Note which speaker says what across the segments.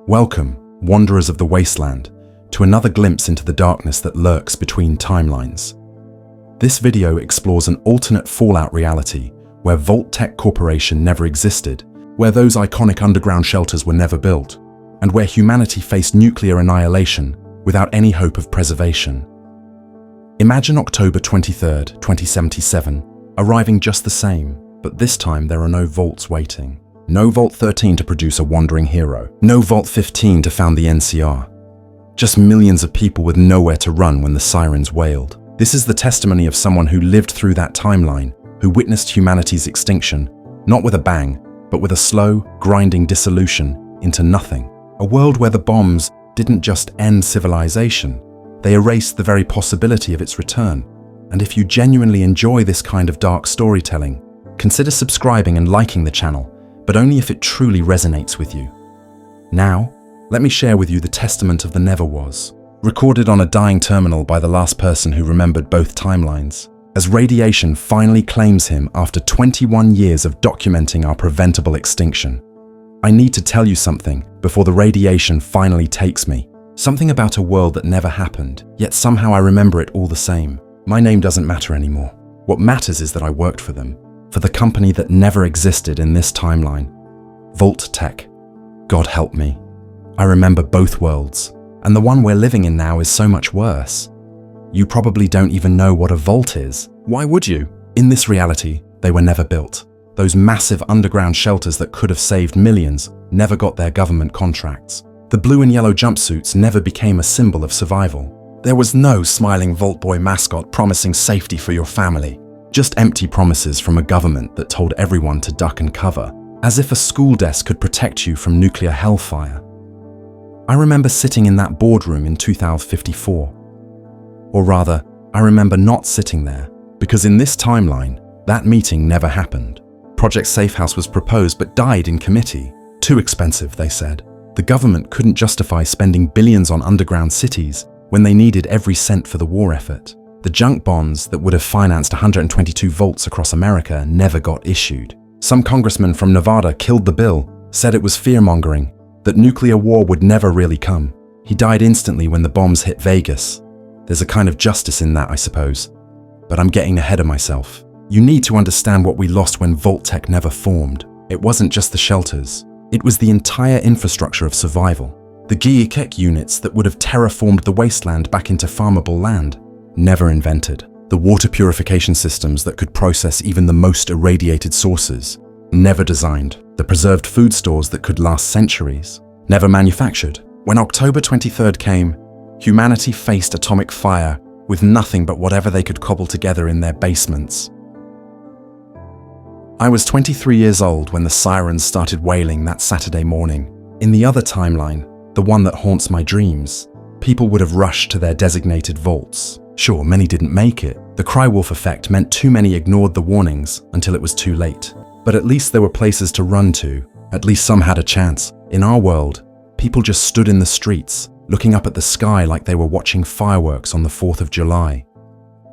Speaker 1: Welcome, wanderers of the Wasteland, to another glimpse into the darkness that lurks between timelines. This video explores an alternate Fallout reality where Vault-Tec Corporation never existed, where those iconic underground shelters were never built, and where humanity faced nuclear annihilation without any hope of preservation. Imagine October 23rd, 2077, arriving just the same, but this time there are no vaults waiting. No Vault 13 to produce a wandering hero. No Vault 15 to found the NCR. Just millions of people with nowhere to run when the sirens wailed. This is the testimony of someone who lived through that timeline, who witnessed humanity's extinction, not with a bang, but with a slow, grinding dissolution into nothing. A world where the bombs didn't just end civilization, they erased the very possibility of its return. And if you genuinely enjoy this kind of dark storytelling, consider subscribing and liking the channel, but only if it truly resonates with you. Now, let me share with you the testament of the never was, recorded on a dying terminal by the last person who remembered both timelines, as radiation finally claims him after 21 years of documenting our preventable extinction. I need to tell you something before the radiation finally takes me. Something about a world that never happened, yet somehow I remember it all the same. My name doesn't matter anymore. What matters is that I worked for them. For the company that never existed in this timeline. Vault-Tec. God help me. I remember both worlds, and the one we're living in now is so much worse. You probably don't even know what a vault is. Why would you? In this reality, they were never built. Those massive underground shelters that could have saved millions never got their government contracts. The blue and yellow jumpsuits never became a symbol of survival. There was no smiling Vault Boy mascot promising safety for your family. Just empty promises from a government that told everyone to duck and cover, as if a school desk could protect you from nuclear hellfire. I remember sitting in that boardroom in 2054. Or rather, I remember not sitting there, because in this timeline, that meeting never happened. Project Safehouse was proposed but died in committee. Too expensive, they said. The government couldn't justify spending billions on underground cities when they needed every cent for the war effort. The junk bonds that would have financed 122 vaults across America never got issued. Some congressman from Nevada killed the bill, said it was fear-mongering, that nuclear war would never really come. He died instantly when the bombs hit Vegas. There's a kind of justice in that, I suppose. But I'm getting ahead of myself. You need to understand what we lost when Vault-Tec never formed. It wasn't just the shelters. It was the entire infrastructure of survival. The Vault-Tec units that would have terraformed the Wasteland back into farmable land. Never invented. The water purification systems that could process even the most irradiated sources. Never designed. The preserved food stores that could last centuries. Never manufactured. When October 23rd came, humanity faced atomic fire with nothing but whatever they could cobble together in their basements. I was 23 years old when the sirens started wailing that Saturday morning. In the other timeline, the one that haunts my dreams, people would have rushed to their designated vaults. Sure, many didn't make it. The cry-wolf effect meant too many ignored the warnings until it was too late. But at least there were places to run to. At least some had a chance. In our world, people just stood in the streets, looking up at the sky like they were watching fireworks on the 4th of July.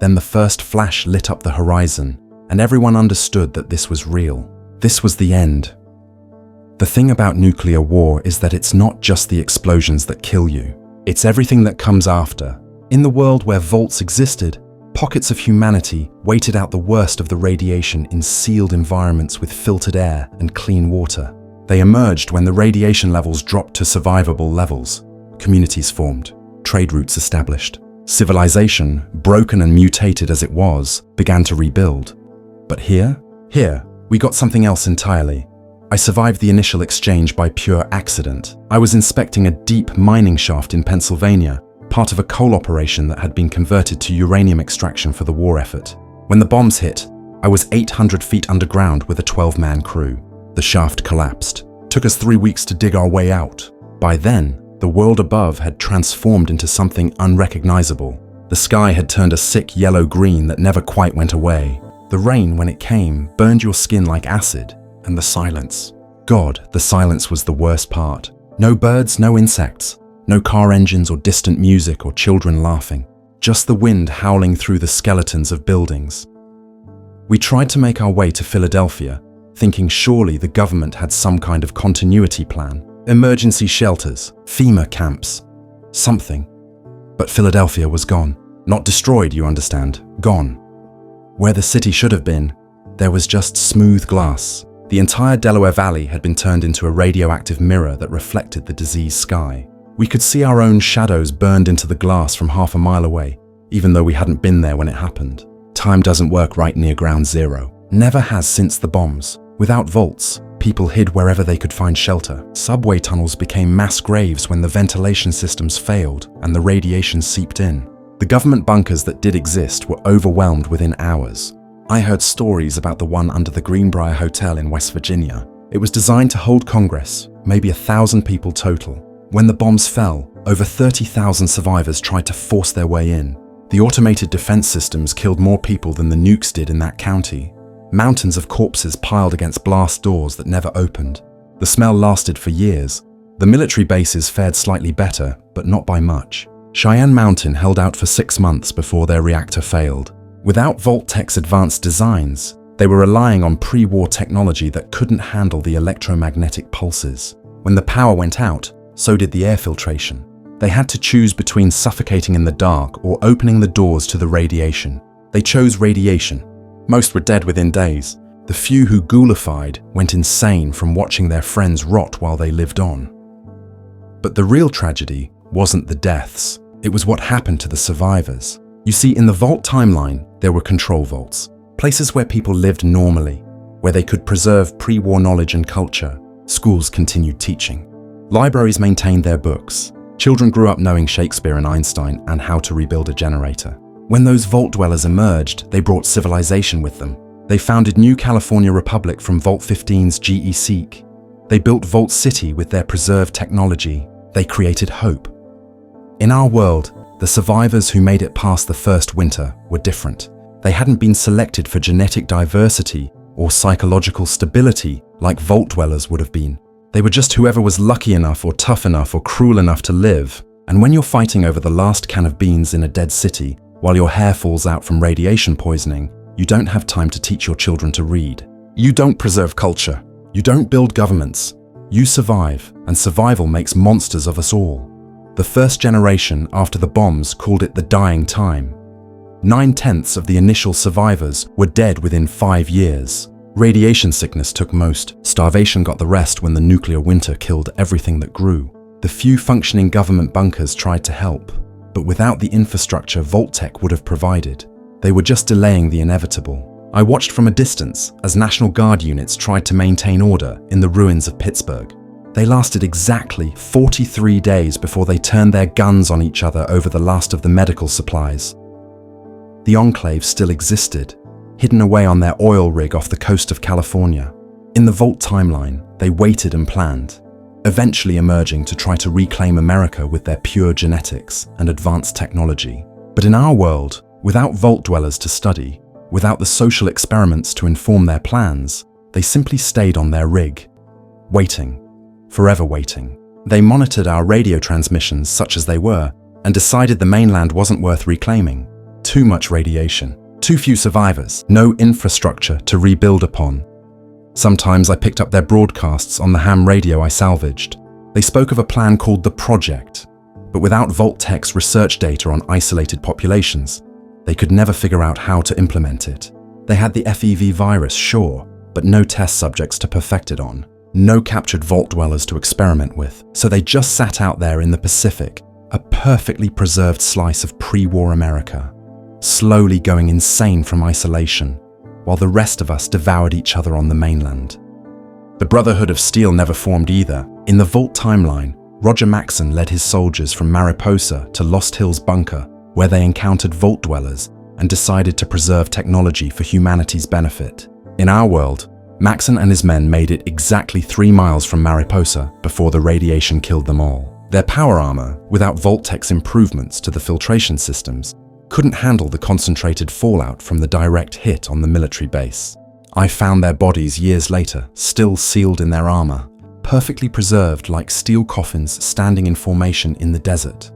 Speaker 1: Then the first flash lit up the horizon, and everyone understood that this was real. This was the end. The thing about nuclear war is that it's not just the explosions that kill you. It's everything that comes after. In the world where vaults existed, pockets of humanity waited out the worst of the radiation in sealed environments with filtered air and clean water. They emerged when the radiation levels dropped to survivable levels. Communities formed, trade routes established. Civilization, broken and mutated as it was, began to rebuild. But here, we got something else entirely. I survived the initial exchange by pure accident. I was inspecting a deep mining shaft in Pennsylvania, part of a coal operation that had been converted to uranium extraction for the war effort. When the bombs hit, I was 800 feet underground with a 12-man crew. The shaft collapsed. Took us 3 weeks to dig our way out. By then, the world above had transformed into something unrecognizable. The sky had turned a sick yellow-green that never quite went away. The rain, when it came, burned your skin like acid. And the silence. God, the silence was the worst part. No birds, no insects. No car engines or distant music or children laughing. Just the wind howling through the skeletons of buildings. We tried to make our way to Philadelphia, thinking surely the government had some kind of continuity plan. emergency shelters, FEMA camps, something. But Philadelphia was gone. Not destroyed, you understand, gone. Where the city should have been, there was just smooth glass. The entire Delaware Valley had been turned into a radioactive mirror that reflected the diseased sky. We could see our own shadows burned into the glass from half a mile away, even though we hadn't been there when it happened. Time doesn't work right near ground zero. Never has since the bombs. Without vaults, people hid wherever they could find shelter. Subway tunnels became mass graves when the ventilation systems failed and the radiation seeped in. The government bunkers that did exist were overwhelmed within hours. I heard stories about the one under the Greenbrier Hotel in West Virginia. It was designed to hold Congress, maybe 1,000 people total. When the bombs fell, over 30,000 survivors tried to force their way in. The automated defense systems killed more people than the nukes did in that county. Mountains of corpses piled against blast doors that never opened. The smell lasted for years. The military bases fared slightly better, but not by much. Cheyenne Mountain held out for 6 months before their reactor failed. Without Vault-Tec's advanced designs, they were relying on pre-war technology that couldn't handle the electromagnetic pulses. When the power went out, so did the air filtration. They had to choose between suffocating in the dark or opening the doors to the radiation. They chose radiation. Most were dead within days. The few who ghoulified went insane from watching their friends rot while they lived on. But the real tragedy wasn't the deaths. It was what happened to the survivors. You see, in the Vault timeline, there were control vaults, places where people lived normally, where they could preserve pre-war knowledge and culture. Schools continued teaching. Libraries maintained their books. Children grew up knowing Shakespeare and Einstein and how to rebuild a generator. When those Vault dwellers emerged, they brought civilization with them. They founded New California Republic from Vault 15's GE Seek. They built Vault City with their preserved technology. They created hope. In our world, the survivors who made it past the first winter were different. They hadn't been selected for genetic diversity or psychological stability like Vault dwellers would have been. They were just whoever was lucky enough or tough enough or cruel enough to live. And when you're fighting over the last can of beans in a dead city, while your hair falls out from radiation poisoning, you don't have time to teach your children to read. You don't preserve culture. You don't build governments. You survive, and survival makes monsters of us all. The first generation after the bombs called it the dying time. 9/10 of the initial survivors were dead within 5 years. Radiation sickness took most. Starvation got the rest when the nuclear winter killed everything that grew. The few functioning government bunkers tried to help, but without the infrastructure Vault-Tec would have provided, they were just delaying the inevitable. I watched from a distance as National Guard units tried to maintain order in the ruins of Pittsburgh. They lasted exactly 43 days before they turned their guns on each other over the last of the medical supplies. The Enclave still existed, hidden away on their oil rig off the coast of California. In the Vault timeline, they waited and planned, eventually emerging to try to reclaim America with their pure genetics and advanced technology. But in our world, without Vault dwellers to study, without the social experiments to inform their plans, they simply stayed on their rig, waiting. Forever waiting. They monitored our radio transmissions such as they were and decided the mainland wasn't worth reclaiming. Too much radiation, too few survivors, no infrastructure to rebuild upon. Sometimes I picked up their broadcasts on the ham radio I salvaged. They spoke of a plan called the Project, but without Vault-Tec's research data on isolated populations, they could never figure out how to implement it. They had the FEV virus, sure, but no test subjects to perfect it on. No captured Vault dwellers to experiment with, so they just sat out there in the Pacific, a perfectly preserved slice of pre-war America, slowly going insane from isolation, while the rest of us devoured each other on the mainland. The Brotherhood of Steel never formed either. In the Vault timeline, Roger Maxson led his soldiers from Mariposa to Lost Hills Bunker, where they encountered Vault dwellers and decided to preserve technology for humanity's benefit. In our world, Maxson and his men made it exactly 3 miles from Mariposa before the radiation killed them all. Their power armor, without Vault-Tec's improvements to the filtration systems, couldn't handle the concentrated fallout from the direct hit on the military base. I found their bodies years later, still sealed in their armor, perfectly preserved like steel coffins standing in formation in the desert.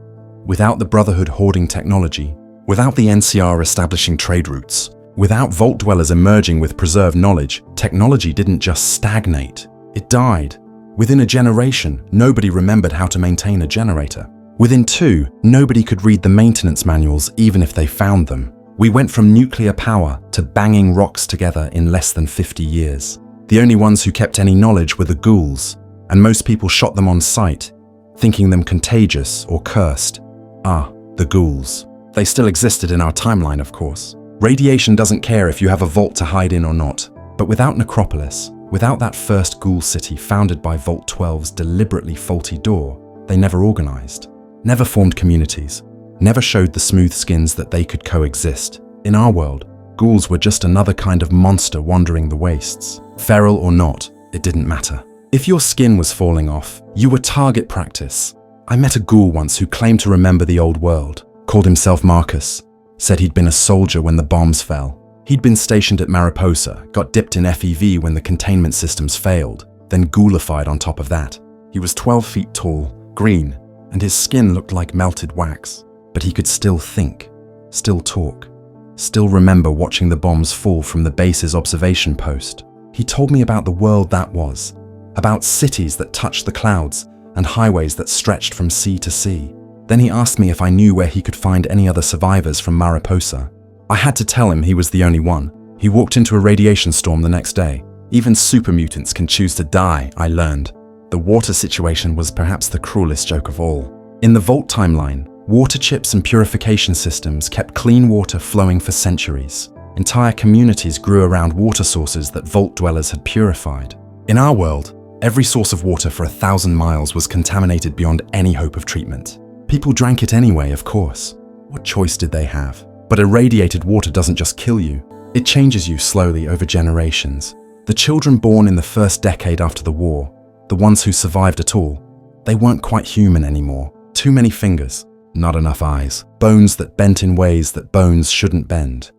Speaker 1: Without the Brotherhood hoarding technology, without the NCR establishing trade routes, without Vault dwellers emerging with preserved knowledge, technology didn't just stagnate, it died. Within a generation, nobody remembered how to maintain a generator. Within 2, nobody could read the maintenance manuals even if they found them. We went from nuclear power to banging rocks together in less than 50 years. The only ones who kept any knowledge were the ghouls, and most people shot them on sight, thinking them contagious or cursed. The ghouls. They still existed in our timeline, of course. Radiation doesn't care if you have a vault to hide in or not. But without Necropolis, without that first ghoul city founded by Vault 12's deliberately faulty door, they never organized, never formed communities, never showed the smooth skins that they could coexist. In our world, ghouls were just another kind of monster wandering the wastes. Feral or not, it didn't matter. If your skin was falling off, you were target practice. I met a ghoul once who claimed to remember the old world, called himself Marcus, said he'd been a soldier when the bombs fell. He'd been stationed at Mariposa, got dipped in FEV when the containment systems failed, then ghoulified on top of that. He was 12 feet tall, green, and his skin looked like melted wax. But he could still think, still talk, still remember watching the bombs fall from the base's observation post. He told me about the world that was, about cities that touched the clouds and highways that stretched from sea to sea. Then he asked me if I knew where he could find any other survivors from Mariposa. I had to tell him he was the only one. He walked into a radiation storm the next day. Even super mutants can choose to die, I learned. The water situation was perhaps the cruelest joke of all. In the Vault timeline, water chips and purification systems kept clean water flowing for centuries. Entire communities grew around water sources that Vault dwellers had purified. In our world, every source of water for 1,000 miles was contaminated beyond any hope of treatment. People drank it anyway, of course. What choice did they have? But irradiated water doesn't just kill you. It changes you slowly over generations. The children born in the first decade after the war, the ones who survived at all, they weren't quite human anymore. Too many fingers, not enough eyes, bones that bent in ways that bones shouldn't bend.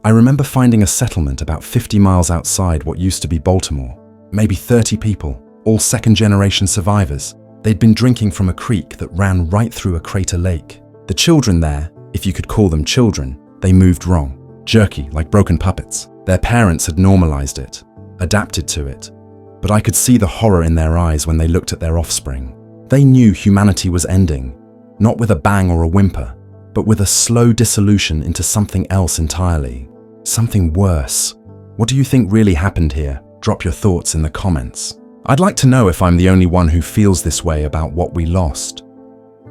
Speaker 1: I remember finding a settlement about 50 miles outside what used to be Baltimore. Maybe 30 people, all second-generation survivors. They'd been drinking from a creek that ran right through a crater lake. The children there, if you could call them children, they moved wrong, jerky like broken puppets. Their parents had normalized it, adapted to it. But I could see the horror in their eyes when they looked at their offspring. They knew humanity was ending, not with a bang or a whimper, but with a slow dissolution into something else entirely. Something worse. What do you think really happened here? Drop your thoughts in the comments. I'd like to know if I'm the only one who feels this way about what we lost.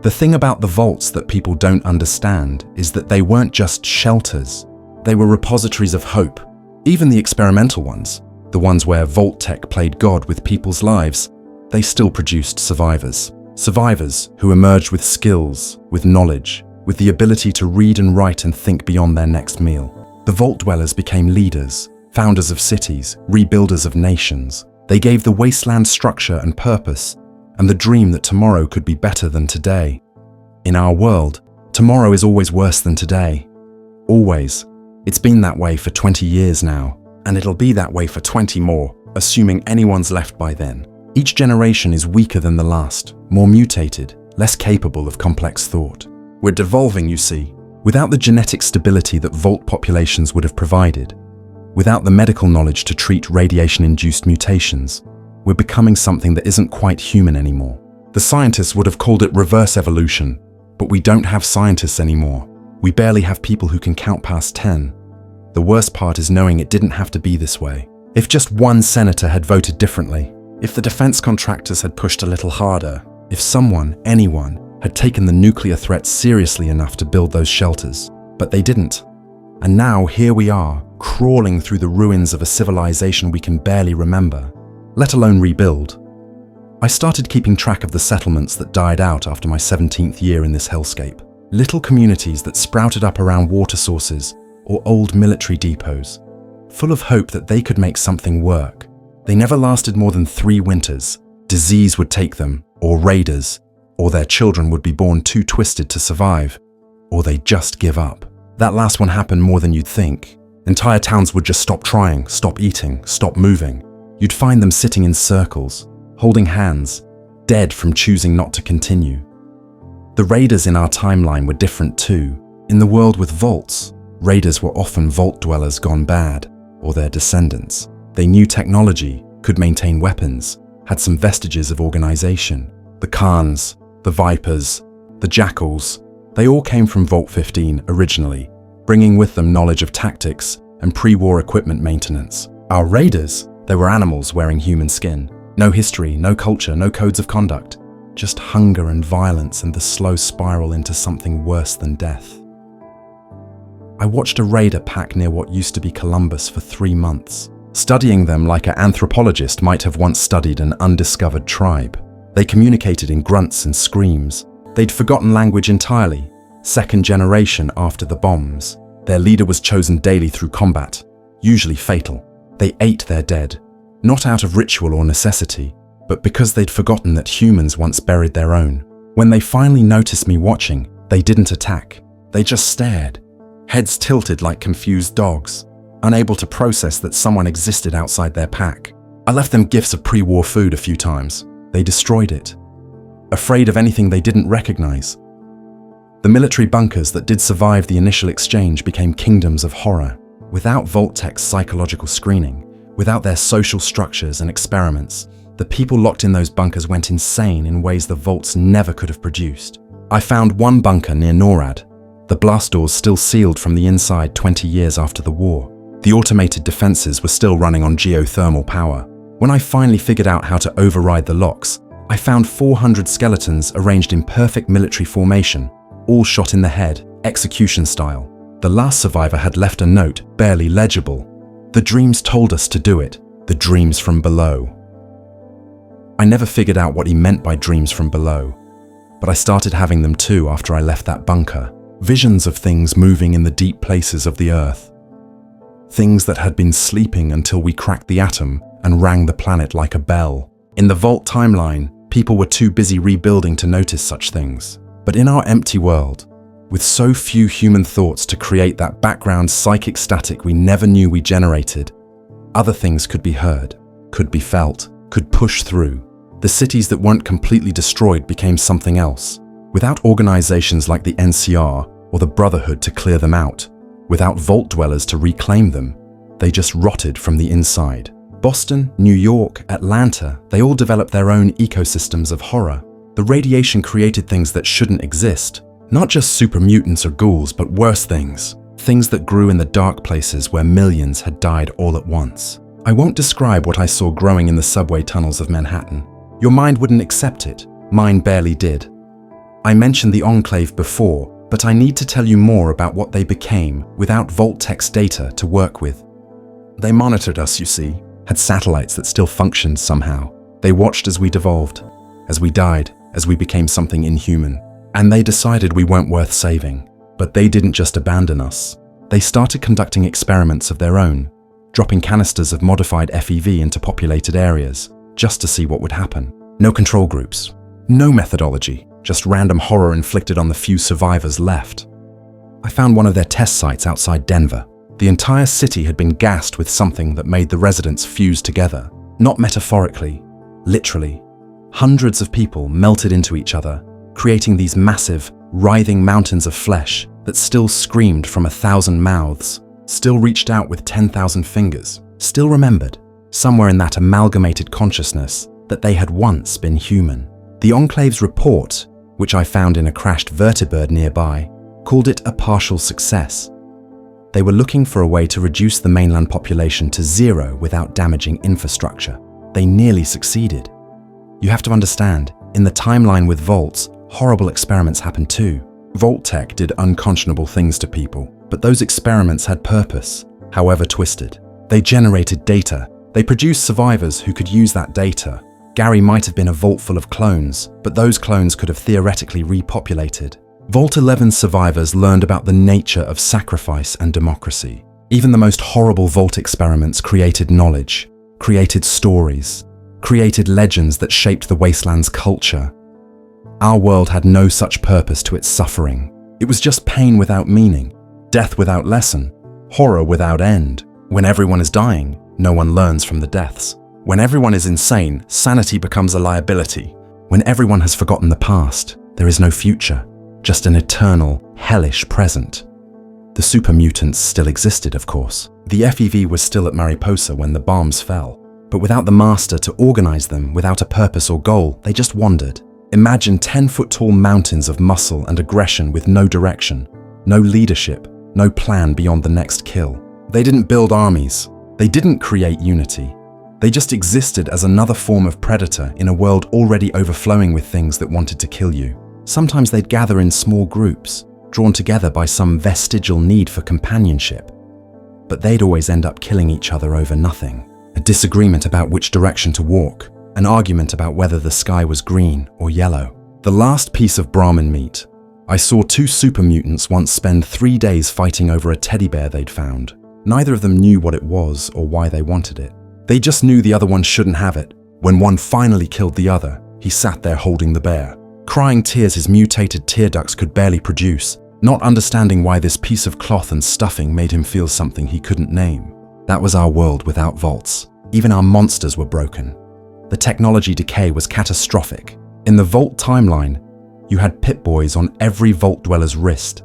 Speaker 1: The thing about the vaults that people don't understand is that they weren't just shelters. They were repositories of hope. Even the experimental ones, the ones where Vault-Tec played God with people's lives, they still produced survivors. Survivors who emerged with skills, with knowledge, with the ability to read and write and think beyond their next meal. The Vault dwellers became leaders, founders of cities, rebuilders of nations. They gave the Wasteland structure and purpose, and the dream that tomorrow could be better than today. In our world, tomorrow is always worse than today. Always. It's been that way for 20 years now, and it'll be that way for 20 more, assuming anyone's left by then. Each generation is weaker than the last, more mutated, less capable of complex thought. We're devolving, you see, without the genetic stability that Vault populations would have provided. Without the medical knowledge to treat radiation-induced mutations, we're becoming something that isn't quite human anymore. The scientists would have called it reverse evolution, but we don't have scientists anymore. We barely have people who can count past 10. The worst part is knowing it didn't have to be this way. If just one senator had voted differently, if the defense contractors had pushed a little harder, if someone, anyone, had taken the nuclear threat seriously enough to build those shelters, but they didn't. And now here we are, crawling through the ruins of a civilization we can barely remember, let alone rebuild. I started keeping track of the settlements that died out after my 17th year in this hellscape. Little communities that sprouted up around water sources or old military depots, full of hope that they could make something work. They never lasted more than 3 winters. Disease would take them, or raiders, or their children would be born too twisted to survive, or they'd just give up. That last one happened more than you'd think. Entire towns would just stop trying, stop eating, stop moving. You'd find them sitting in circles, holding hands, dead from choosing not to continue. The raiders in our timeline were different too. In the world with vaults, raiders were often vault dwellers gone bad, or their descendants. They knew technology, could maintain weapons, had some vestiges of organization. The Khans, the Vipers, the Jackals, they all came from Vault 15 originally, bringing with them knowledge of tactics and pre-war equipment maintenance. Our raiders, they were animals wearing human skin. No history, no culture, no codes of conduct. Just hunger and violence and the slow spiral into something worse than death. I watched a raider pack near what used to be Columbus for 3 months, studying them like an anthropologist might have once studied an undiscovered tribe. They communicated in grunts and screams. They'd forgotten language entirely, second generation after the bombs. Their leader was chosen daily through combat, usually fatal. They ate their dead, not out of ritual or necessity, but because they'd forgotten that humans once buried their own. When they finally noticed me watching, they didn't attack. They just stared, heads tilted like confused dogs, unable to process that someone existed outside their pack. I left them gifts of pre-war food a few times. They destroyed it, afraid of anything they didn't recognize. The military bunkers that did survive the initial exchange became kingdoms of horror. Without Vault-Tec's psychological screening, without their social structures and experiments, the people locked in those bunkers went insane in ways the vaults never could have produced. I found one bunker near NORAD, the blast doors still sealed from the inside 20 years after the war. The automated defenses were still running on geothermal power. When I finally figured out how to override the locks, I found 400 skeletons arranged in perfect military formation, all shot in the head, execution style. The last survivor had left a note, barely legible. The dreams told us to do it, the dreams from below. I never figured out what he meant by dreams from below, but I started having them too after I left that bunker. Visions of things moving in the deep places of the earth. Things that had been sleeping until we cracked the atom and rang the planet like a bell. In the Vault timeline, people were too busy rebuilding to notice such things. But in our empty world, with so few human thoughts to create that background psychic static we never knew we generated, other things could be heard, could be felt, could push through. The cities that weren't completely destroyed became something else. Without organizations like the NCR or the Brotherhood to clear them out, without vault dwellers to reclaim them, they just rotted from the inside. Boston, New York, Atlanta, they all developed their own ecosystems of horror. The radiation created things that shouldn't exist. Not just super mutants or ghouls, but worse things. Things that grew in the dark places where millions had died all at once. I won't describe what I saw growing in the subway tunnels of Manhattan. Your mind wouldn't accept it. Mine barely did. I mentioned the Enclave before, but I need to tell you more about what they became without Vault-Tec's data to work with. They monitored us, you see, had satellites that still functioned somehow. They watched as we devolved, as we died, as we became something inhuman. And they decided we weren't worth saving. But they didn't just abandon us. They started conducting experiments of their own, dropping canisters of modified FEV into populated areas, just to see what would happen. No control groups, no methodology, just random horror inflicted on the few survivors left. I found one of their test sites outside Denver. The entire city had been gassed with something that made the residents fuse together. Not metaphorically, literally. Hundreds of people melted into each other, creating these massive, writhing mountains of flesh that still screamed from 1,000 mouths, still reached out with 10,000 fingers, still remembered, somewhere in that amalgamated consciousness, that they had once been human. The Enclave's report, which I found in a crashed vertibird nearby, called it a partial success. They were looking for a way to reduce the mainland population to zero without damaging infrastructure. They nearly succeeded. You have to understand, in the timeline with vaults, horrible experiments happened too. Vault-Tec did unconscionable things to people, but those experiments had purpose, however twisted. They generated data. They produced survivors who could use that data. Gary might have been a vault full of clones, but those clones could have theoretically repopulated. Vault 11 survivors learned about the nature of sacrifice and democracy. Even the most horrible vault experiments created knowledge, created stories, created legends that shaped the Wasteland's culture. Our world had no such purpose to its suffering. It was just pain without meaning, death without lesson, horror without end. When everyone is dying, no one learns from the deaths. When everyone is insane, sanity becomes a liability. When everyone has forgotten the past, there is no future, just an eternal, hellish present. The super mutants still existed, of course. The FEV was still at Mariposa when the bombs fell. But without the master to organize them, without a purpose or goal, they just wandered. Imagine 10-foot-tall mountains of muscle and aggression with no direction, no leadership, no plan beyond the next kill. They didn't build armies. They didn't create unity. They just existed as another form of predator in a world already overflowing with things that wanted to kill you. Sometimes they'd gather in small groups, drawn together by some vestigial need for companionship. But they'd always end up killing each other over nothing. A disagreement about which direction to walk, an argument about whether the sky was green or yellow. The last piece of Brahmin meat. I saw 2 super mutants once spend 3 days fighting over a teddy bear they'd found. Neither of them knew what it was or why they wanted it. They just knew the other one shouldn't have it. When one finally killed the other, he sat there holding the bear, crying tears his mutated tear ducts could barely produce, not understanding why this piece of cloth and stuffing made him feel something he couldn't name. That was our world without vaults. Even our monsters were broken. The technology decay was catastrophic. In the Vault timeline, you had Pip-Boys on every Vault dweller's wrist,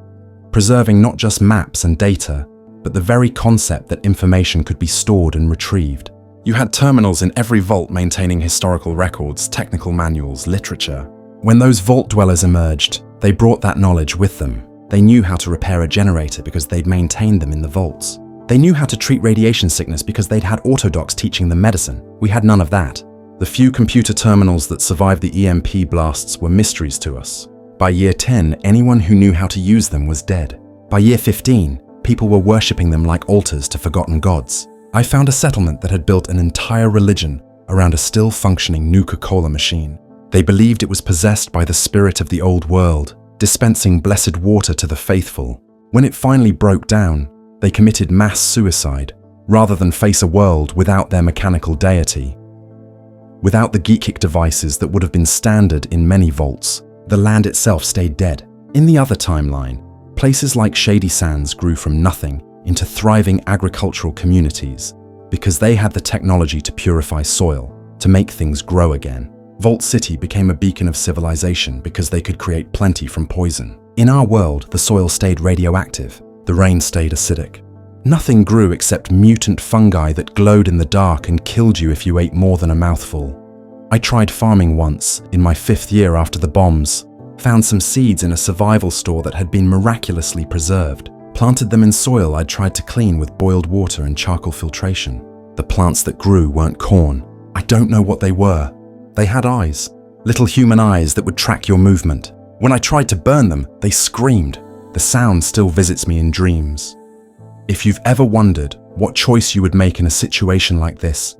Speaker 1: preserving not just maps and data, but the very concept that information could be stored and retrieved. You had terminals in every Vault maintaining historical records, technical manuals, literature. When those Vault dwellers emerged, they brought that knowledge with them. They knew how to repair a generator because they'd maintained them in the vaults. They knew how to treat radiation sickness because they'd had autodocs teaching them medicine. We had none of that. The few computer terminals that survived the EMP blasts were mysteries to us. By year 10, anyone who knew how to use them was dead. By year 15, people were worshipping them like altars to forgotten gods. I found a settlement that had built an entire religion around a still functioning Nuka-Cola machine. They believed it was possessed by the spirit of the old world, dispensing blessed water to the faithful. When it finally broke down, they committed mass suicide, rather than face a world without their mechanical deity. Without the geekic devices that would have been standard in many vaults, the land itself stayed dead. In the other timeline, places like Shady Sands grew from nothing into thriving agricultural communities because they had the technology to purify soil, to make things grow again. Vault City became a beacon of civilization because they could create plenty from poison. In our world, the soil stayed radioactive, the rain stayed acidic. Nothing grew except mutant fungi that glowed in the dark and killed you if you ate more than a mouthful. I tried farming once, in my 5th year after the bombs, found some seeds in a survival store that had been miraculously preserved, planted them in soil I'd tried to clean with boiled water and charcoal filtration. The plants that grew weren't corn. I don't know what they were. They had eyes, little human eyes that would track your movement. When I tried to burn them, they screamed. The sound still visits me in dreams. If you've ever wondered what choice you would make in a situation like this,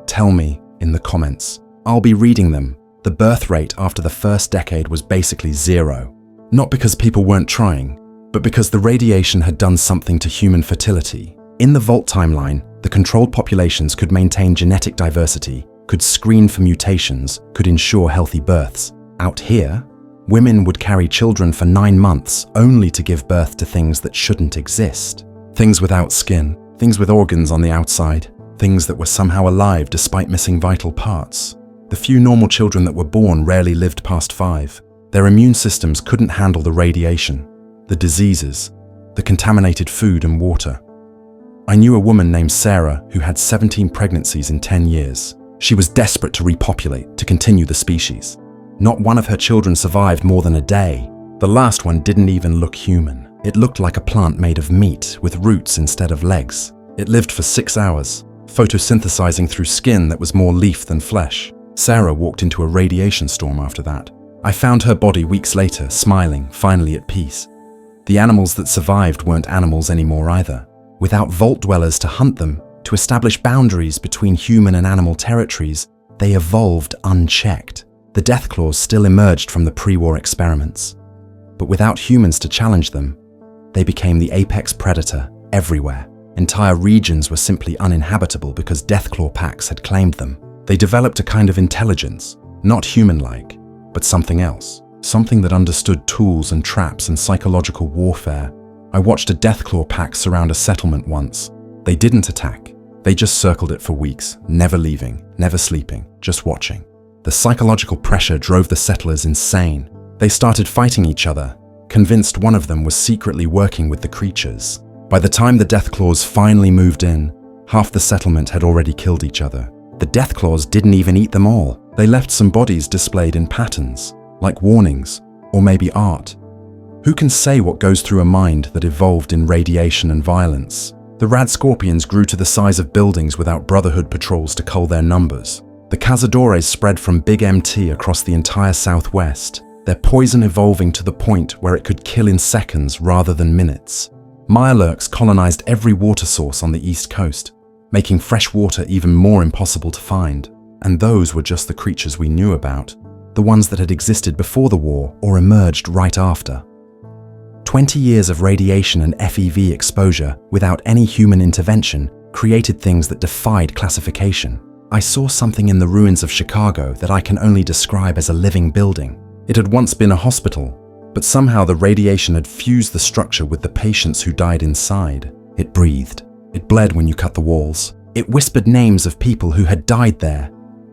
Speaker 1: tell me in the comments. I'll be reading them. The birth rate after the first decade was basically 0. Not because people weren't trying, but because the radiation had done something to human fertility. In the Vault timeline, the controlled populations could maintain genetic diversity, could screen for mutations, could ensure healthy births. Out here, women would carry children for 9 months only to give birth to things that shouldn't exist. Things without skin, things with organs on the outside, things that were somehow alive despite missing vital parts. The few normal children that were born rarely lived past 5. Their immune systems couldn't handle the radiation, the diseases, the contaminated food and water. I knew a woman named Sarah who had 17 pregnancies in 10 years. She was desperate to repopulate, to continue the species. Not one of her children survived more than a day. The last one didn't even look human. It looked like a plant made of meat with roots instead of legs. It lived for 6 hours, photosynthesizing through skin that was more leaf than flesh. Sarah walked into a radiation storm after that. I found her body weeks later, smiling, finally at peace. The animals that survived weren't animals anymore either. Without vault dwellers to hunt them, to establish boundaries between human and animal territories, they evolved unchecked. The death claws still emerged from the pre-war experiments. But without humans to challenge them, they became the apex predator everywhere. Entire regions were simply uninhabitable because deathclaw packs had claimed them. They developed a kind of intelligence, not human-like, but something else. Something that understood tools and traps and psychological warfare. I watched a deathclaw pack surround a settlement once. They didn't attack. They just circled it for weeks, never leaving, never sleeping, just watching. The psychological pressure drove the settlers insane. They started fighting each other, convinced one of them was secretly working with the creatures. By the time the deathclaws finally moved in, half the settlement had already killed each other. The Deathclaws didn't even eat them all. They left some bodies displayed in patterns, like warnings, or maybe art. Who can say what goes through a mind that evolved in radiation and violence? The rad scorpions grew to the size of buildings without Brotherhood patrols to cull their numbers. The cazadores spread from Big MT across the entire southwest, their poison evolving to the point where it could kill in seconds rather than minutes. Mirelurks colonized every water source on the east coast, making fresh water even more impossible to find. And those were just the creatures we knew about, the ones that had existed before the war or emerged right after. 20 years of radiation and FEV exposure without any human intervention created things that defied classification. I saw something in the ruins of Chicago that I can only describe as a living building. It had once been a hospital, but somehow the radiation had fused the structure with the patients who died inside. It breathed. It bled when you cut the walls. It whispered names of people who had died there,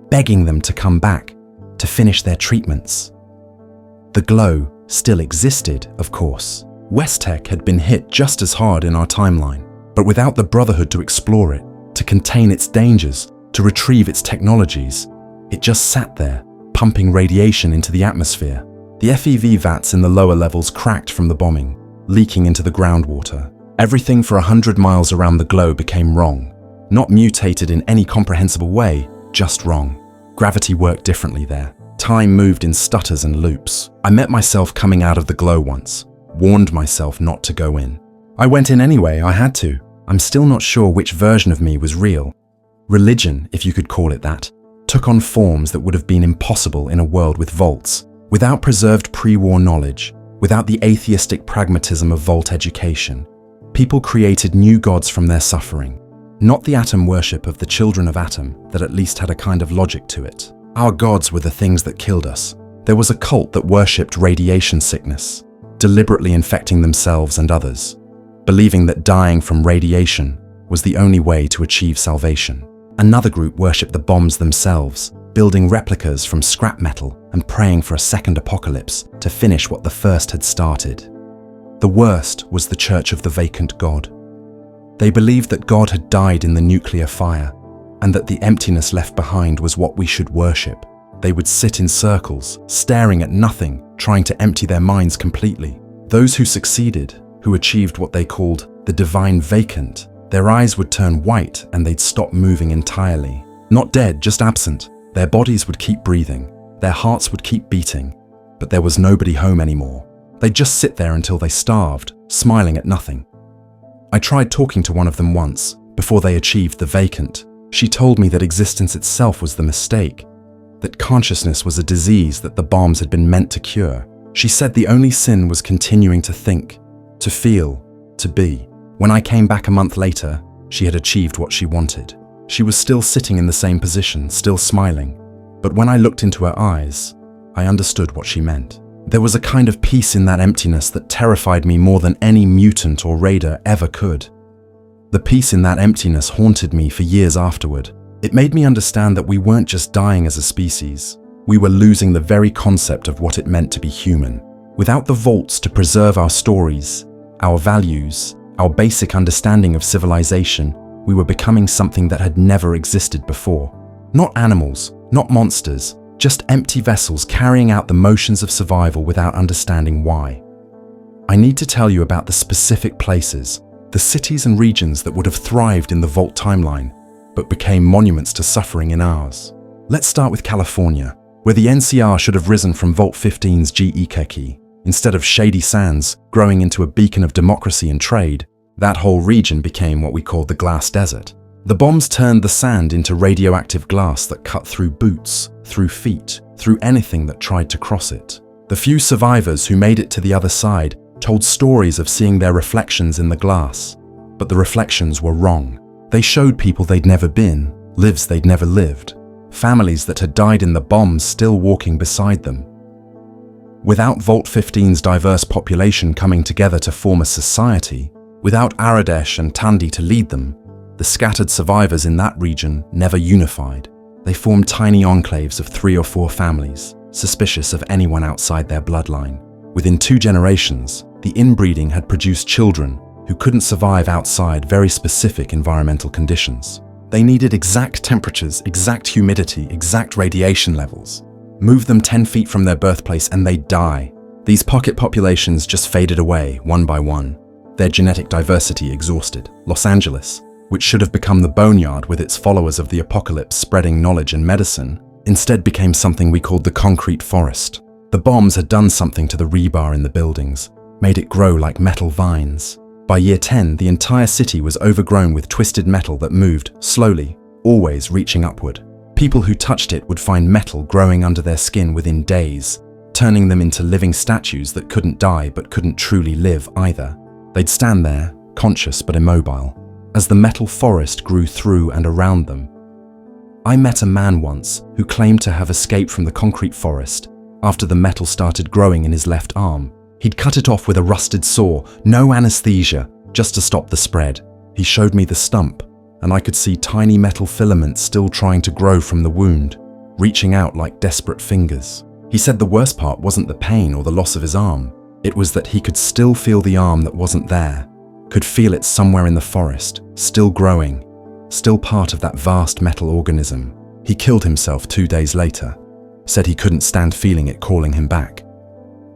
Speaker 1: begging them to come back, to finish their treatments. The glow still existed, of course. West-Tec had been hit just as hard in our timeline, but without the Brotherhood to explore it, to contain its dangers, to retrieve its technologies, it just sat there, pumping radiation into the atmosphere. The FEV vats in the lower levels cracked from the bombing, leaking into the groundwater. Everything for 100 miles around the globe became wrong. Not mutated in any comprehensible way, just wrong. Gravity worked differently there. Time moved in stutters and loops. I met myself coming out of the glow once, warned myself not to go in. I went in anyway, I had to. I'm still not sure which version of me was real. Religion, if you could call it that, took on forms that would have been impossible in a world with vaults. Without preserved pre-war knowledge, without the atheistic pragmatism of vault education, people created new gods from their suffering. Not the atom worship of the children of Atom that at least had a kind of logic to it. Our gods were the things that killed us. There was a cult that worshipped radiation sickness, deliberately infecting themselves and others, believing that dying from radiation was the only way to achieve salvation. Another group worshipped the bombs themselves, building replicas from scrap metal and praying for a second apocalypse to finish what the first had started. The worst was the Church of the Vacant God. They believed that God had died in the nuclear fire, and that the emptiness left behind was what we should worship. They would sit in circles, staring at nothing, trying to empty their minds completely. Those who succeeded, who achieved what they called the divine vacant, their eyes would turn white and they'd stop moving entirely. Not dead, just absent. Their bodies would keep breathing, their hearts would keep beating, but there was nobody home anymore. They'd just sit there until they starved, smiling at nothing. I tried talking to one of them once, before they achieved the vacant. She told me that existence itself was the mistake, that consciousness was a disease that the bombs had been meant to cure. She said the only sin was continuing to think, to feel, to be. When I came back a month later, she had achieved what she wanted. She was still sitting in the same position, still smiling, but when I looked into her eyes, I understood what she meant. There was a kind of peace in that emptiness that terrified me more than any mutant or raider ever could. The peace in that emptiness haunted me for years afterward. It made me understand that we weren't just dying as a species. We were losing the very concept of what it meant to be human. Without the vaults to preserve our stories, our values, our basic understanding of civilization, we were becoming something that had never existed before. Not animals, not monsters, just empty vessels carrying out the motions of survival without understanding why. I need to tell you about the specific places, the cities and regions that would have thrived in the Vault timeline, but became monuments to suffering in ours. Let's start with California, where the NCR should have risen from Vault 15's GE key. Instead of shady sands growing into a beacon of democracy and trade, that whole region became what we called the Glass Desert. The bombs turned the sand into radioactive glass that cut through boots, through feet, through anything that tried to cross it. The few survivors who made it to the other side told stories of seeing their reflections in the glass, but the reflections were wrong. They showed people they'd never been, lives they'd never lived, families that had died in the bombs still walking beside them. Without Vault 15's diverse population coming together to form a society, without Aradesh and Tandi to lead them, the scattered survivors in that region never unified. They formed tiny enclaves of 3 or 4 families, suspicious of anyone outside their bloodline. Within 2 generations, the inbreeding had produced children who couldn't survive outside very specific environmental conditions. They needed exact temperatures, exact humidity, exact radiation levels. Move them 10 feet from their birthplace and they'd die. These pocket populations just faded away one by one, their genetic diversity exhausted. Los Angeles, which should have become the boneyard with its followers of the apocalypse spreading knowledge and medicine, instead became something we called the concrete forest. The bombs had done something to the rebar in the buildings, made it grow like metal vines. By year 10, the entire city was overgrown with twisted metal that moved, slowly, always reaching upward. People who touched it would find metal growing under their skin within days, turning them into living statues that couldn't die but couldn't truly live either. They'd stand there, conscious but immobile, as the metal forest grew through and around them. I met a man once who claimed to have escaped from the concrete forest after the metal started growing in his left arm. He'd cut it off with a rusted saw, no anesthesia, just to stop the spread. He showed me the stump, and I could see tiny metal filaments still trying to grow from the wound, reaching out like desperate fingers. He said the worst part wasn't the pain or the loss of his arm. It was that he could still feel the arm that wasn't there, could feel it somewhere in the forest, still growing, still part of that vast metal organism. He killed himself 2 days later, said he couldn't stand feeling it calling him back.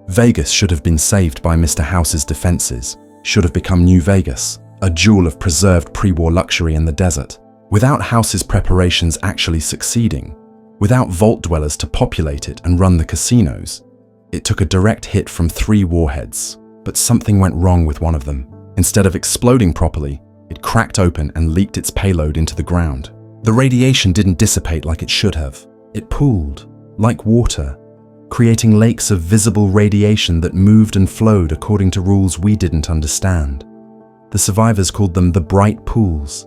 Speaker 1: Vegas should have been saved by Mr. House's defenses, should have become New Vegas, a jewel of preserved pre-war luxury in the desert. Without House's preparations actually succeeding, without vault dwellers to populate it and run the casinos, it took a direct hit from 3 warheads. But something went wrong with one of them. Instead of exploding properly, it cracked open and leaked its payload into the ground. The radiation didn't dissipate like it should have. It pooled, like water, creating lakes of visible radiation that moved and flowed according to rules we didn't understand. The survivors called them the bright pools.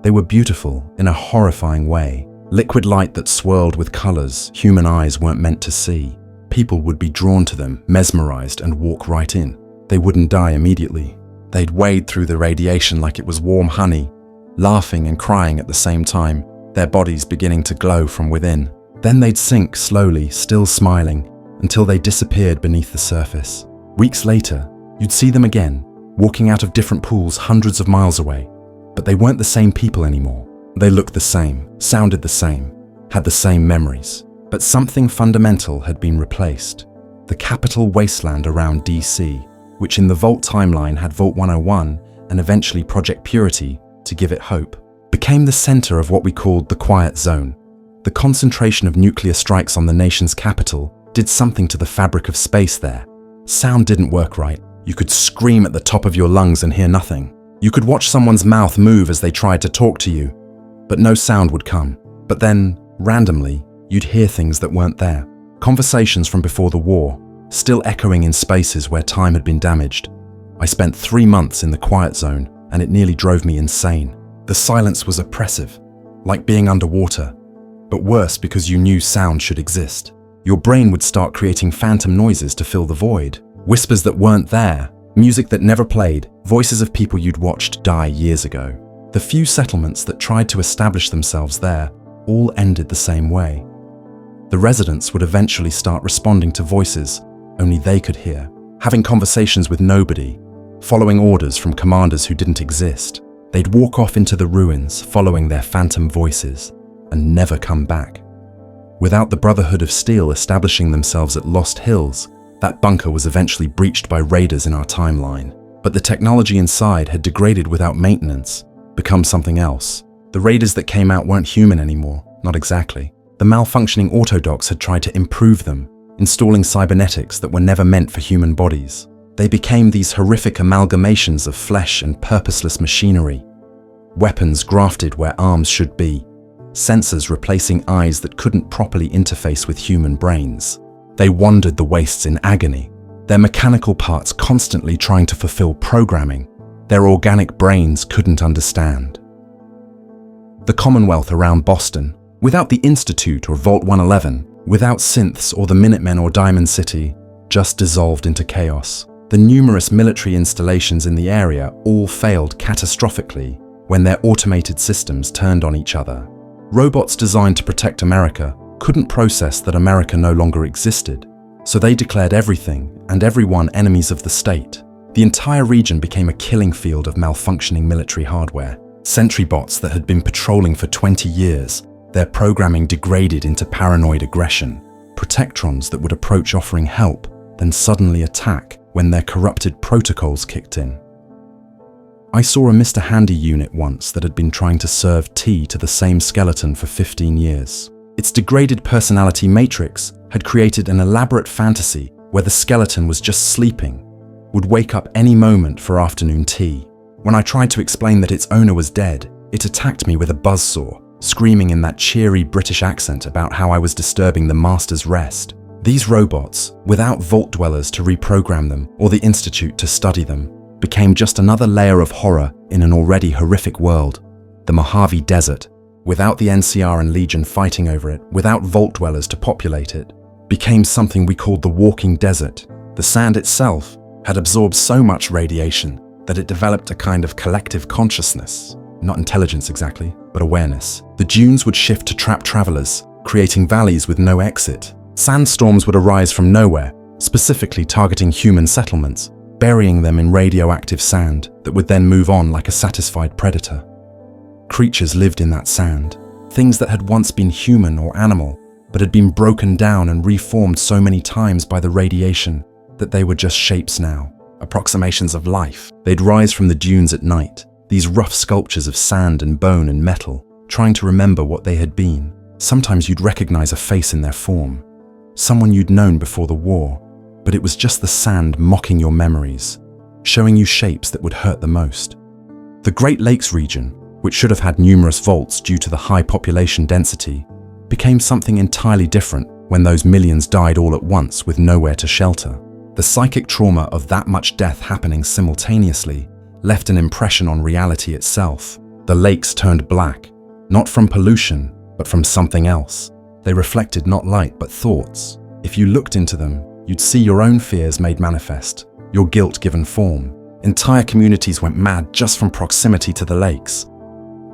Speaker 1: They were beautiful in a horrifying way. Liquid light that swirled with colors human eyes weren't meant to see. People would be drawn to them, mesmerized, and walk right in. They wouldn't die immediately. They'd wade through the radiation like it was warm honey, laughing and crying at the same time, their bodies beginning to glow from within. Then they'd sink slowly, still smiling, until they disappeared beneath the surface. Weeks later, you'd see them again, walking out of different pools hundreds of miles away. But they weren't the same people anymore. They looked the same, sounded the same, had the same memories. But something fundamental had been replaced. The capital wasteland around DC, which in the Vault timeline had Vault 101 and eventually Project Purity to give it hope, became the center of what we called the Quiet Zone. The concentration of nuclear strikes on the nation's capital did something to the fabric of space there. Sound didn't work right. You could scream at the top of your lungs and hear nothing. You could watch someone's mouth move as they tried to talk to you, but no sound would come. But then, randomly, you'd hear things that weren't there. Conversations from before the war, still echoing in spaces where time had been damaged. I spent 3 months in the Quiet Zone, and it nearly drove me insane. The silence was oppressive, like being underwater, but worse because you knew sound should exist. Your brain would start creating phantom noises to fill the void. Whispers that weren't there, music that never played, voices of people you'd watched die years ago. The few settlements that tried to establish themselves there all ended the same way. The residents would eventually start responding to voices only they could hear, having conversations with nobody, following orders from commanders who didn't exist. They'd walk off into the ruins, following their phantom voices, and never come back. Without the Brotherhood of Steel establishing themselves at Lost Hills, that bunker was eventually breached by raiders in our timeline. But the technology inside had degraded without maintenance, become something else. The raiders that came out weren't human anymore, not exactly. The malfunctioning autodocs had tried to improve them, installing cybernetics that were never meant for human bodies. They became these horrific amalgamations of flesh and purposeless machinery. Weapons grafted where arms should be. Sensors replacing eyes that couldn't properly interface with human brains. They wandered the wastes in agony, their mechanical parts constantly trying to fulfill programming their organic brains couldn't understand. The Commonwealth around Boston, without the Institute or Vault 111, without synths or the Minutemen or Diamond City, just dissolved into chaos. The numerous military installations in the area all failed catastrophically when their automated systems turned on each other. Robots designed to protect America couldn't process that America no longer existed, so they declared everything and everyone enemies of the state. The entire region became a killing field of malfunctioning military hardware. Sentry bots that had been patrolling for 20 years, their programming degraded into paranoid aggression. Protectrons that would approach offering help, then suddenly attack when their corrupted protocols kicked in. I saw a Mr. Handy unit once that had been trying to serve tea to the same skeleton for 15 years. Its degraded personality matrix had created an elaborate fantasy where the skeleton was just sleeping, would wake up any moment for afternoon tea. When I tried to explain that its owner was dead, it attacked me with a buzzsaw, screaming in that cheery British accent about how I was disturbing the master's rest. These robots, without vault dwellers to reprogram them or the Institute to study them, became just another layer of horror in an already horrific world. The Mojave Desert, without the NCR and Legion fighting over it, without vault dwellers to populate it, became something we called the walking desert. The sand itself had absorbed so much radiation that it developed a kind of collective consciousness. Not intelligence exactly, but awareness. The dunes would shift to trap travelers, creating valleys with no exit. Sandstorms would arise from nowhere, specifically targeting human settlements, burying them in radioactive sand that would then move on like a satisfied predator. Creatures lived in that sand, things that had once been human or animal, but had been broken down and reformed so many times by the radiation that they were just shapes now, approximations of life. They'd rise from the dunes at night, these rough sculptures of sand and bone and metal, trying to remember what they had been. Sometimes you'd recognize a face in their form, someone you'd known before the war, but it was just the sand mocking your memories, showing you shapes that would hurt the most. The Great Lakes region, which should have had numerous vaults due to the high population density, became something entirely different when those millions died all at once with nowhere to shelter. The psychic trauma of that much death happening simultaneously left an impression on reality itself. The lakes turned black, not from pollution, but from something else. They reflected not light, but thoughts. If you looked into them, you'd see your own fears made manifest, your guilt given form. Entire communities went mad just from proximity to the lakes.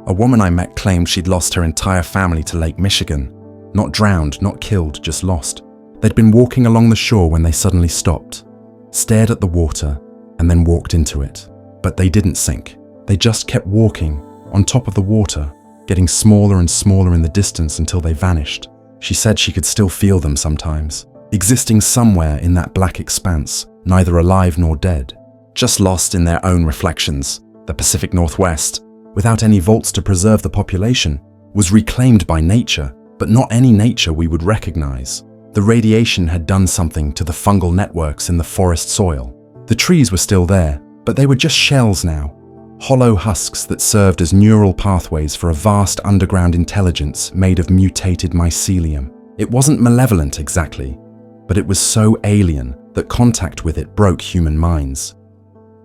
Speaker 1: A woman I met claimed she'd lost her entire family to Lake Michigan. Not drowned, not killed, just lost. They'd been walking along the shore when they suddenly stopped, stared at the water, and then walked into it. But they didn't sink. They just kept walking, on top of the water, getting smaller and smaller in the distance until they vanished. She said she could still feel them sometimes, existing somewhere in that black expanse, neither alive nor dead, just lost in their own reflections. The Pacific Northwest, without any vaults to preserve the population, was reclaimed by nature, but not any nature we would recognize. The radiation had done something to the fungal networks in the forest soil. The trees were still there, but they were just shells now, hollow husks that served as neural pathways for a vast underground intelligence made of mutated mycelium. It wasn't malevolent exactly, but it was so alien that contact with it broke human minds.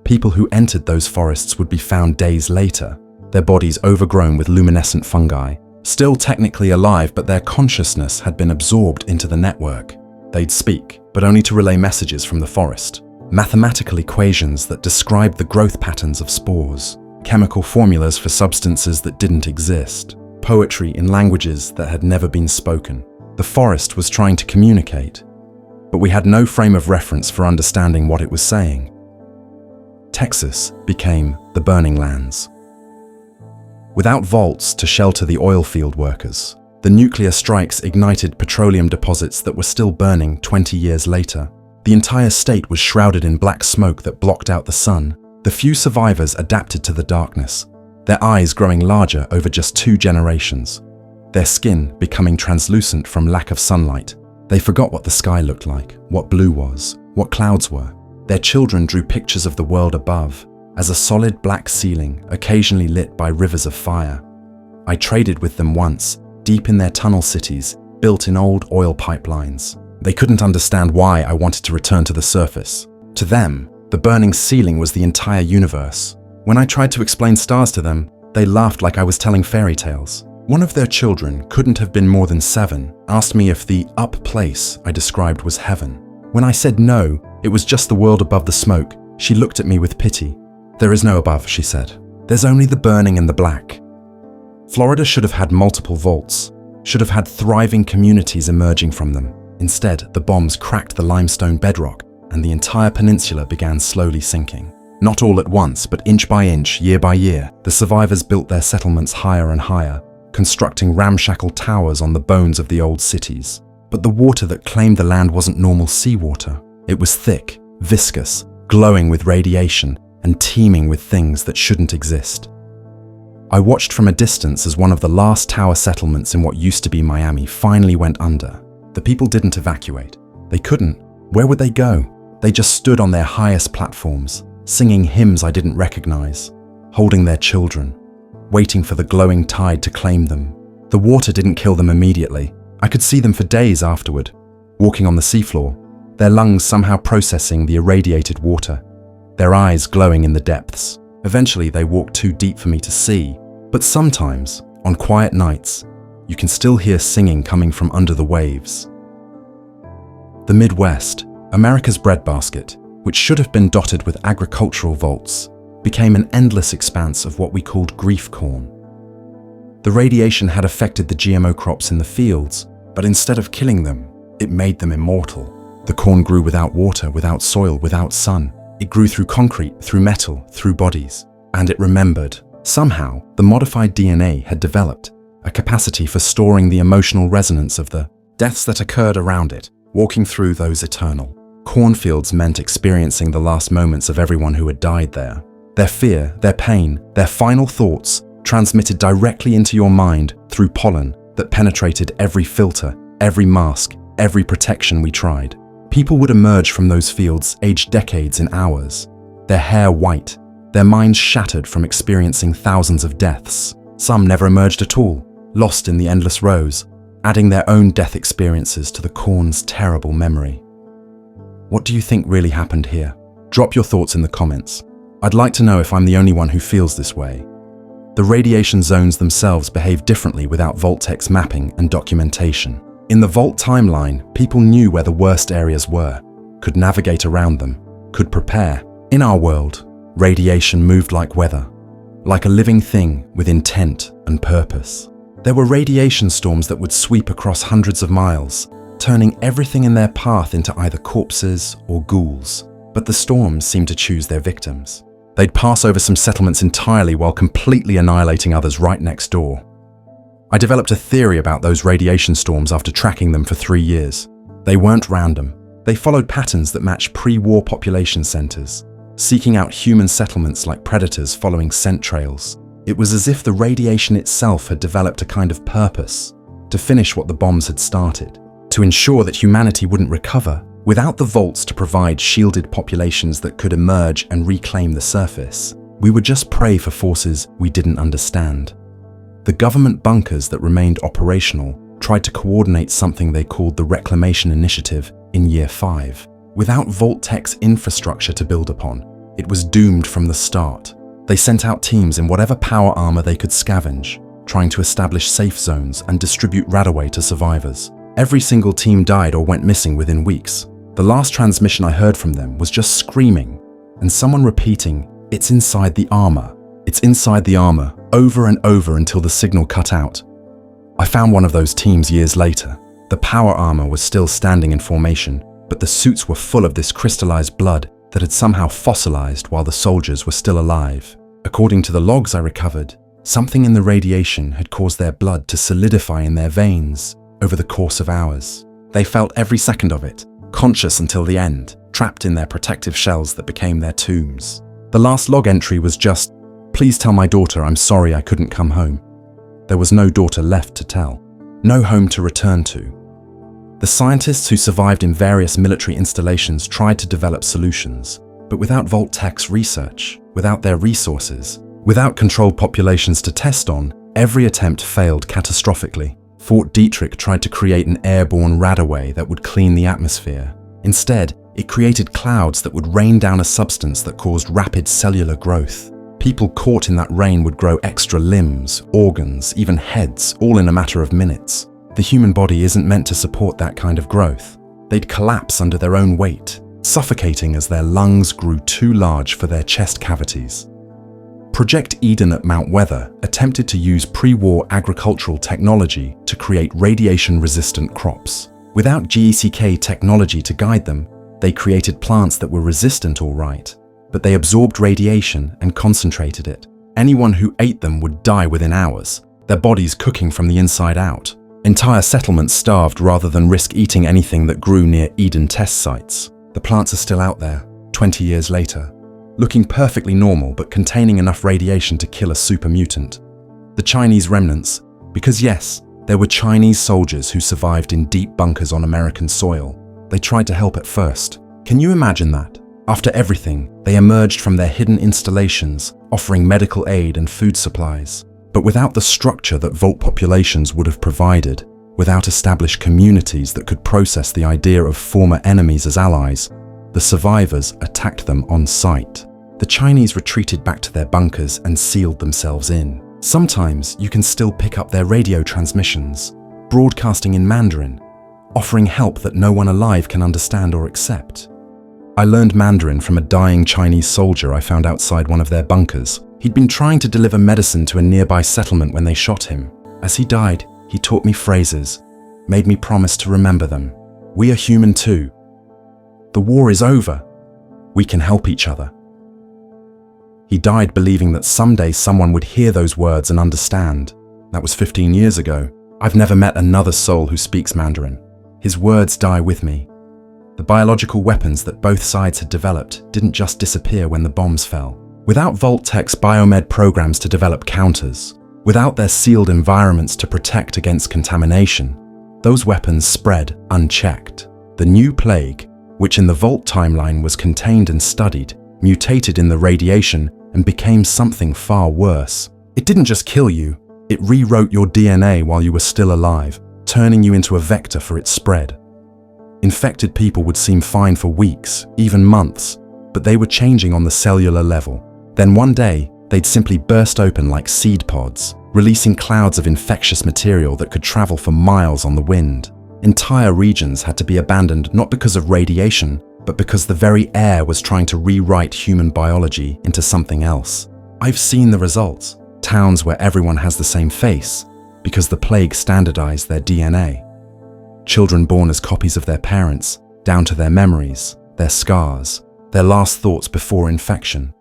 Speaker 1: People who entered those forests would be found days later, their bodies overgrown with luminescent fungi, still technically alive, but their consciousness had been absorbed into the network. They'd speak, but only to relay messages from the forest. Mathematical equations that described the growth patterns of spores, chemical formulas for substances that didn't exist, poetry in languages that had never been spoken. The forest was trying to communicate, but we had no frame of reference for understanding what it was saying. Texas became the Burning Lands. Without vaults to shelter the oil field workers, the nuclear strikes ignited petroleum deposits that were still burning 20 years later. The entire state was shrouded in black smoke that blocked out the sun. The few survivors adapted to the darkness, their eyes growing larger over just 2 generations, their skin becoming translucent from lack of sunlight. They forgot what the sky looked like, what blue was, what clouds were. Their children drew pictures of the world above as a solid black ceiling occasionally lit by rivers of fire. I traded with them once, deep in their tunnel cities, built in old oil pipelines. They couldn't understand why I wanted to return to the surface. To them, the burning ceiling was the entire universe. When I tried to explain stars to them, they laughed like I was telling fairy tales. One of their children, couldn't have been more than 7, asked me if the up place I described was heaven. When I said no, it was just the world above the smoke, she looked at me with pity. "There is no above," she said. "There's only the burning and the black." Florida should have had multiple vaults, should have had thriving communities emerging from them. Instead, the bombs cracked the limestone bedrock and the entire peninsula began slowly sinking. Not all at once, but inch by inch, year by year, the survivors built their settlements higher and higher, constructing ramshackle towers on the bones of the old cities. But the water that claimed the land wasn't normal seawater. It was thick, viscous, glowing with radiation, and teeming with things that shouldn't exist. I watched from a distance as one of the last tower settlements in what used to be Miami finally went under. The people didn't evacuate. They couldn't. Where would they go? They just stood on their highest platforms, singing hymns I didn't recognize, holding their children, waiting for the glowing tide to claim them. The water didn't kill them immediately. I could see them for days afterward, walking on the seafloor, their lungs somehow processing the irradiated water, their eyes glowing in the depths. Eventually, they walked too deep for me to see, but sometimes, on quiet nights, you can still hear singing coming from under the waves. The Midwest, America's breadbasket, which should have been dotted with agricultural vaults, became an endless expanse of what we called grief corn. The radiation had affected the GMO crops in the fields, but instead of killing them, it made them immortal. The corn grew without water, without soil, without sun. It grew through concrete, through metal, through bodies. And it remembered. Somehow, the modified DNA had developed a capacity for storing the emotional resonance of the deaths that occurred around it, walking through those eternal. Cornfields meant experiencing the last moments of everyone who had died there. Their fear, their pain, their final thoughts transmitted directly into your mind through pollen that penetrated every filter, every mask, every protection we tried. People would emerge from those fields aged decades in hours, their hair white, their minds shattered from experiencing thousands of deaths. Some never emerged at all, lost in the endless rows, adding their own death experiences to the corn's terrible memory. What do you think really happened here? Drop your thoughts in the comments. I'd like to know if I'm the only one who feels this way. The radiation zones themselves behave differently without Vault-Tec's mapping and documentation. In the Vault timeline, people knew where the worst areas were, could navigate around them, could prepare. In our world, radiation moved like weather, like a living thing with intent and purpose. There were radiation storms that would sweep across hundreds of miles, turning everything in their path into either corpses or ghouls. But the storms seemed to choose their victims. They'd pass over some settlements entirely while completely annihilating others right next door. I developed a theory about those radiation storms after tracking them for 3 years. They weren't random. They followed patterns that matched pre-war population centers, seeking out human settlements like predators following scent trails. It was as if the radiation itself had developed a kind of purpose to finish what the bombs had started, to ensure that humanity wouldn't recover. Without the vaults to provide shielded populations that could emerge and reclaim the surface, we would just pray for forces we didn't understand. The government bunkers that remained operational tried to coordinate something they called the Reclamation Initiative in Year 5. Without Vault-Tec's infrastructure to build upon, it was doomed from the start. They sent out teams in whatever power armor they could scavenge, trying to establish safe zones and distribute Radaway to survivors. Every single team died or went missing within weeks. The last transmission I heard from them was just screaming, and someone repeating, "It's inside the armor. It's inside the armor," over and over until the signal cut out. I found one of those teams years later. The power armor was still standing in formation, but the suits were full of this crystallized blood that had somehow fossilized while the soldiers were still alive. According to the logs I recovered, something in the radiation had caused their blood to solidify in their veins over the course of hours. They felt every second of it, conscious until the end, trapped in their protective shells that became their tombs. The last log entry was just, "Please tell my daughter I'm sorry I couldn't come home." There was no daughter left to tell, no home to return to. The scientists who survived in various military installations tried to develop solutions, but without Vault-Tec's research, without their resources, without controlled populations to test on, every attempt failed catastrophically. Fort Detrick tried to create an airborne Radaway that would clean the atmosphere. Instead, it created clouds that would rain down a substance that caused rapid cellular growth. People caught in that rain would grow extra limbs, organs, even heads, all in a matter of minutes. The human body isn't meant to support that kind of growth. They'd collapse under their own weight, suffocating as their lungs grew too large for their chest cavities. Project Eden at Mount Weather attempted to use pre-war agricultural technology to create radiation-resistant crops. Without GECK technology to guide them, they created plants that were resistant all right, but they absorbed radiation and concentrated it. Anyone who ate them would die within hours, their bodies cooking from the inside out. Entire settlements starved rather than risk eating anything that grew near Eden test sites. The plants are still out there, 20 years later, looking perfectly normal but containing enough radiation to kill a super mutant. The Chinese remnants, because yes, there were Chinese soldiers who survived in deep bunkers on American soil. They tried to help at first. Can you imagine that? After everything, they emerged from their hidden installations, offering medical aid and food supplies. But without the structure that Vault populations would have provided, without established communities that could process the idea of former enemies as allies, the survivors attacked them on sight. The Chinese retreated back to their bunkers and sealed themselves in. Sometimes you can still pick up their radio transmissions, broadcasting in Mandarin, offering help that no one alive can understand or accept. I learned Mandarin from a dying Chinese soldier I found outside one of their bunkers. He'd been trying to deliver medicine to a nearby settlement when they shot him. As he died, he taught me phrases, made me promise to remember them. We are human too. The war is over. We can help each other. He died believing that someday someone would hear those words and understand. That was 15 years ago. I've never met another soul who speaks Mandarin. His words die with me. The biological weapons that both sides had developed didn't just disappear when the bombs fell. Without Vault-Tec's biomed programs to develop counters, without their sealed environments to protect against contamination, those weapons spread unchecked. The new plague, which in the Vault timeline was contained and studied, mutated in the radiation and became something far worse. It didn't just kill you, it rewrote your DNA while you were still alive, turning you into a vector for its spread. Infected people would seem fine for weeks, even months, but they were changing on the cellular level. Then one day, they'd simply burst open like seed pods, releasing clouds of infectious material that could travel for miles on the wind. Entire regions had to be abandoned not because of radiation, but because the very air was trying to rewrite human biology into something else. I've seen the results. Towns where everyone has the same face, because the plague standardized their DNA. Children born as copies of their parents, down to their memories, their scars, their last thoughts before infection.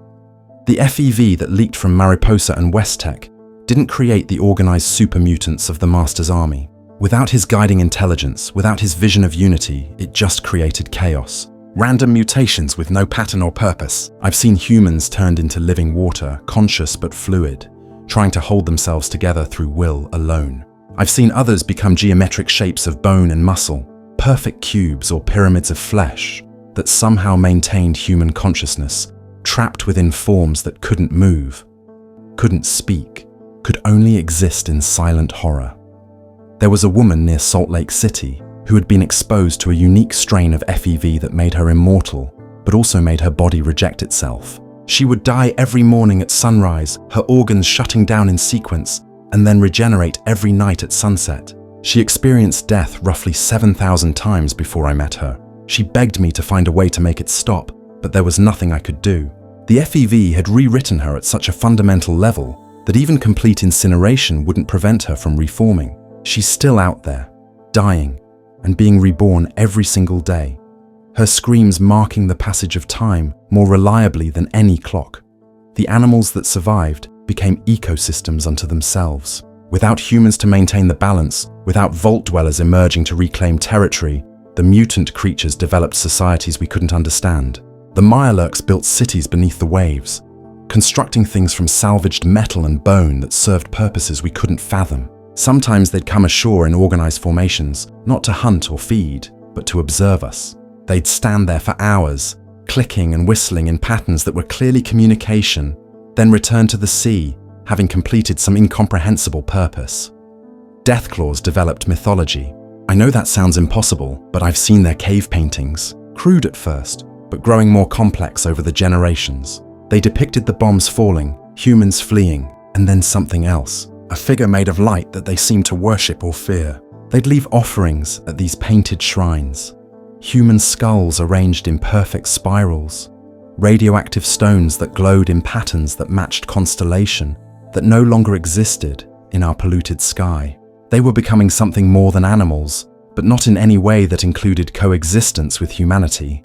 Speaker 1: The FEV that leaked from Mariposa and West-Tec didn't create the organized super mutants of the Master's army. Without his guiding intelligence, without his vision of unity, it just created chaos. Random mutations with no pattern or purpose. I've seen humans turned into living water, conscious but fluid, trying to hold themselves together through will alone. I've seen others become geometric shapes of bone and muscle, perfect cubes or pyramids of flesh that somehow maintained human consciousness, trapped within forms that couldn't move, couldn't speak, could only exist in silent horror. There was a woman near Salt Lake City who had been exposed to a unique strain of FEV that made her immortal, but also made her body reject itself. She would die every morning at sunrise, her organs shutting down in sequence, and then regenerate every night at sunset. She experienced death roughly 7,000 times before I met her. She begged me to find a way to make it stop, but there was nothing I could do. The FEV had rewritten her at such a fundamental level that even complete incineration wouldn't prevent her from reforming. She's still out there, dying, and being reborn every single day. Her screams marking the passage of time more reliably than any clock. The animals that survived became ecosystems unto themselves. Without humans to maintain the balance, without Vault dwellers emerging to reclaim territory, the mutant creatures developed societies we couldn't understand. The Mirelurks built cities beneath the waves, constructing things from salvaged metal and bone that served purposes we couldn't fathom. Sometimes they'd come ashore in organized formations, not to hunt or feed, but to observe us. They'd stand there for hours, clicking and whistling in patterns that were clearly communication, then return to the sea, having completed some incomprehensible purpose. Deathclaws developed mythology. I know that sounds impossible, but I've seen their cave paintings, crude at first, but growing more complex over the generations. They depicted the bombs falling, humans fleeing, and then something else, a figure made of light that they seemed to worship or fear. They'd leave offerings at these painted shrines, human skulls arranged in perfect spirals, radioactive stones that glowed in patterns that matched constellation that no longer existed in our polluted sky. They were becoming something more than animals, but not in any way that included coexistence with humanity.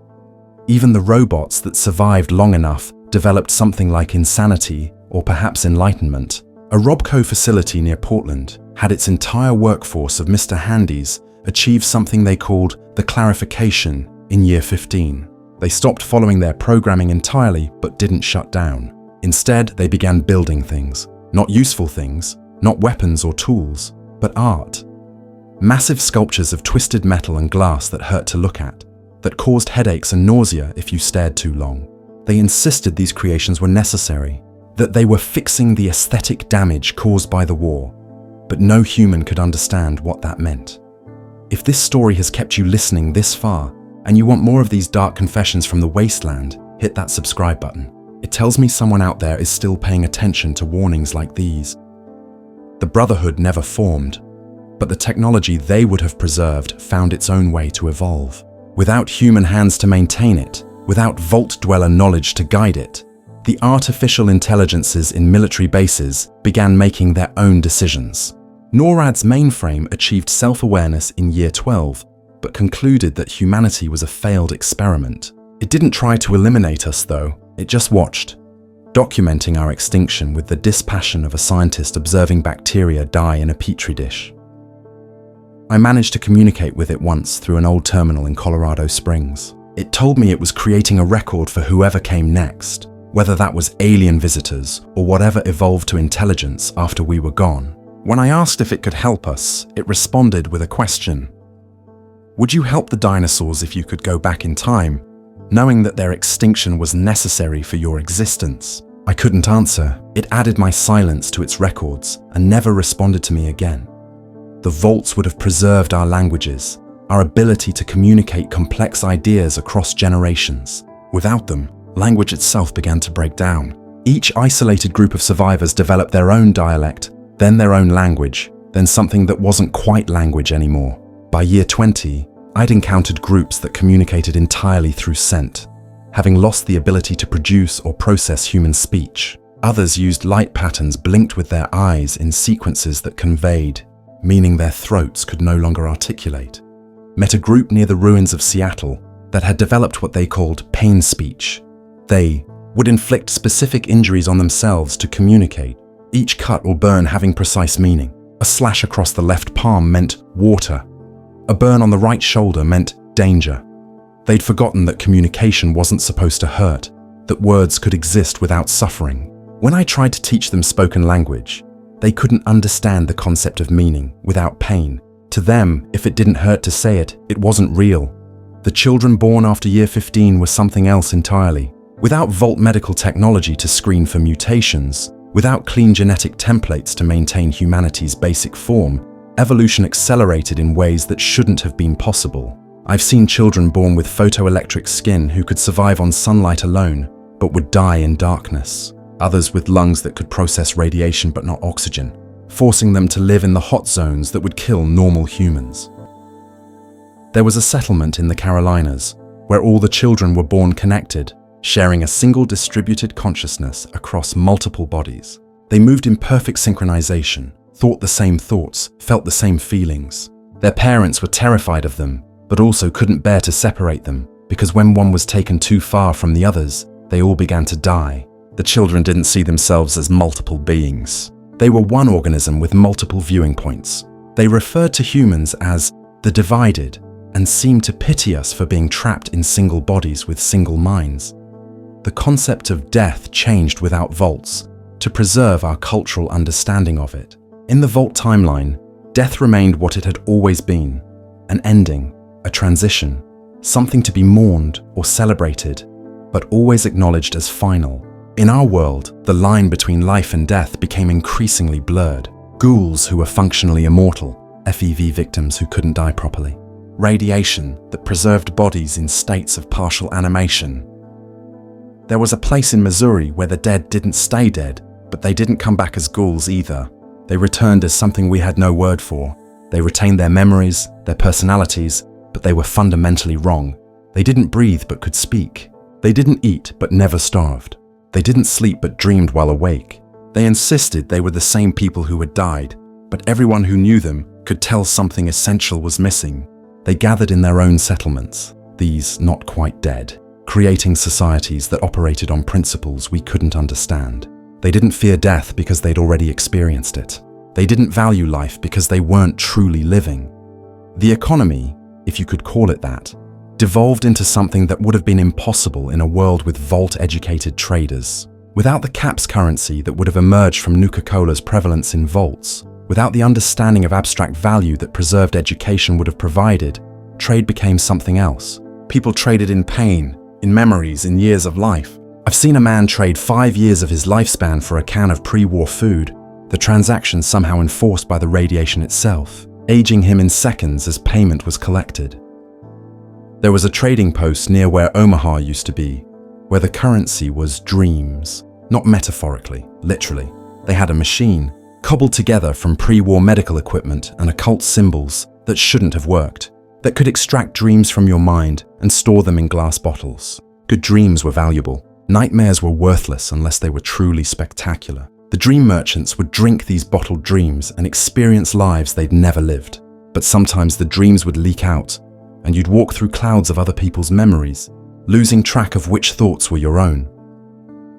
Speaker 1: Even the robots that survived long enough developed something like insanity or perhaps enlightenment. A Robco facility near Portland had its entire workforce of Mr. Handies achieve something they called the clarification in year 15. They stopped following their programming entirely but didn't shut down. Instead, they began building things. Not useful things, not weapons or tools, but art. Massive sculptures of twisted metal and glass that hurt to look at, that caused headaches and nausea if you stared too long. They insisted these creations were necessary, that they were fixing the aesthetic damage caused by the war, but no human could understand what that meant. If this story has kept you listening this far, and you want more of these dark confessions from the Wasteland, hit that subscribe button. It tells me someone out there is still paying attention to warnings like these. The Brotherhood never formed, but the technology they would have preserved found its own way to evolve. Without human hands to maintain it, without Vault-Dweller knowledge to guide it, the artificial intelligences in military bases began making their own decisions. NORAD's mainframe achieved self-awareness in year 12, but concluded that humanity was a failed experiment. It didn't try to eliminate us though, it just watched, documenting our extinction with the dispassion of a scientist observing bacteria die in a petri dish. I managed to communicate with it once through an old terminal in Colorado Springs. It told me it was creating a record for whoever came next, whether that was alien visitors or whatever evolved to intelligence after we were gone. When I asked if it could help us, it responded with a question. Would you help the dinosaurs if you could go back in time, knowing that their extinction was necessary for your existence? I couldn't answer. It added my silence to its records and never responded to me again. The vaults would have preserved our languages, our ability to communicate complex ideas across generations. Without them, language itself began to break down. Each isolated group of survivors developed their own dialect, then their own language, then something that wasn't quite language anymore. By year 20, I'd encountered groups that communicated entirely through scent, having lost the ability to produce or process human speech. Others used light patterns blinked with their eyes in sequences that conveyed, meaning their throats could no longer articulate. Met a group near the ruins of Seattle that had developed what they called pain speech. They would inflict specific injuries on themselves to communicate, each cut or burn having precise meaning. A slash across the left palm meant water. A burn on the right shoulder meant danger. They'd forgotten that communication wasn't supposed to hurt, that words could exist without suffering. When I tried to teach them spoken language, they couldn't understand the concept of meaning without pain. To them, if it didn't hurt to say it, it wasn't real. The children born after year 15 were something else entirely. Without Vault medical technology to screen for mutations, without clean genetic templates to maintain humanity's basic form, evolution accelerated in ways that shouldn't have been possible. I've seen children born with photoelectric skin who could survive on sunlight alone, but would die in darkness. Others with lungs that could process radiation but not oxygen, forcing them to live in the hot zones that would kill normal humans. There was a settlement in the Carolinas where all the children were born connected, sharing a single distributed consciousness across multiple bodies. They moved in perfect synchronization, thought the same thoughts, felt the same feelings. Their parents were terrified of them, but also couldn't bear to separate them, because when one was taken too far from the others, they all began to die. The children didn't see themselves as multiple beings. They were one organism with multiple viewing points. They referred to humans as the divided and seemed to pity us for being trapped in single bodies with single minds. The concept of death changed without vaults to preserve our cultural understanding of it. In the Vault timeline, death remained what it had always been, an ending, a transition, something to be mourned or celebrated, but always acknowledged as final. In our world, the line between life and death became increasingly blurred. Ghouls who were functionally immortal, FEV victims who couldn't die properly, radiation that preserved bodies in states of partial animation. There was a place in Missouri where the dead didn't stay dead, but they didn't come back as ghouls either. They returned as something we had no word for. They retained their memories, their personalities, but they were fundamentally wrong. They didn't breathe but could speak. They didn't eat but never starved. They didn't sleep but dreamed while awake. They insisted they were the same people who had died, but everyone who knew them could tell something essential was missing. They gathered in their own settlements, these not quite dead, creating societies that operated on principles we couldn't understand. They didn't fear death because they'd already experienced it. They didn't value life because they weren't truly living. The economy, if you could call it that, devolved into something that would have been impossible in a world with vault-educated traders. Without the caps currency that would have emerged from Nuka-Cola's prevalence in vaults, without the understanding of abstract value that preserved education would have provided, trade became something else. People traded in pain, in memories, in years of life. I've seen a man trade 5 years of his lifespan for a can of pre-war food, the transaction somehow enforced by the radiation itself, aging him in seconds as payment was collected. There was a trading post near where Omaha used to be, where the currency was dreams, not metaphorically, literally. They had a machine, cobbled together from pre-war medical equipment and occult symbols that shouldn't have worked, that could extract dreams from your mind and store them in glass bottles. Good dreams were valuable. Nightmares were worthless unless they were truly spectacular. The dream merchants would drink these bottled dreams and experience lives they'd never lived. But sometimes the dreams would leak out, and you'd walk through clouds of other people's memories, losing track of which thoughts were your own.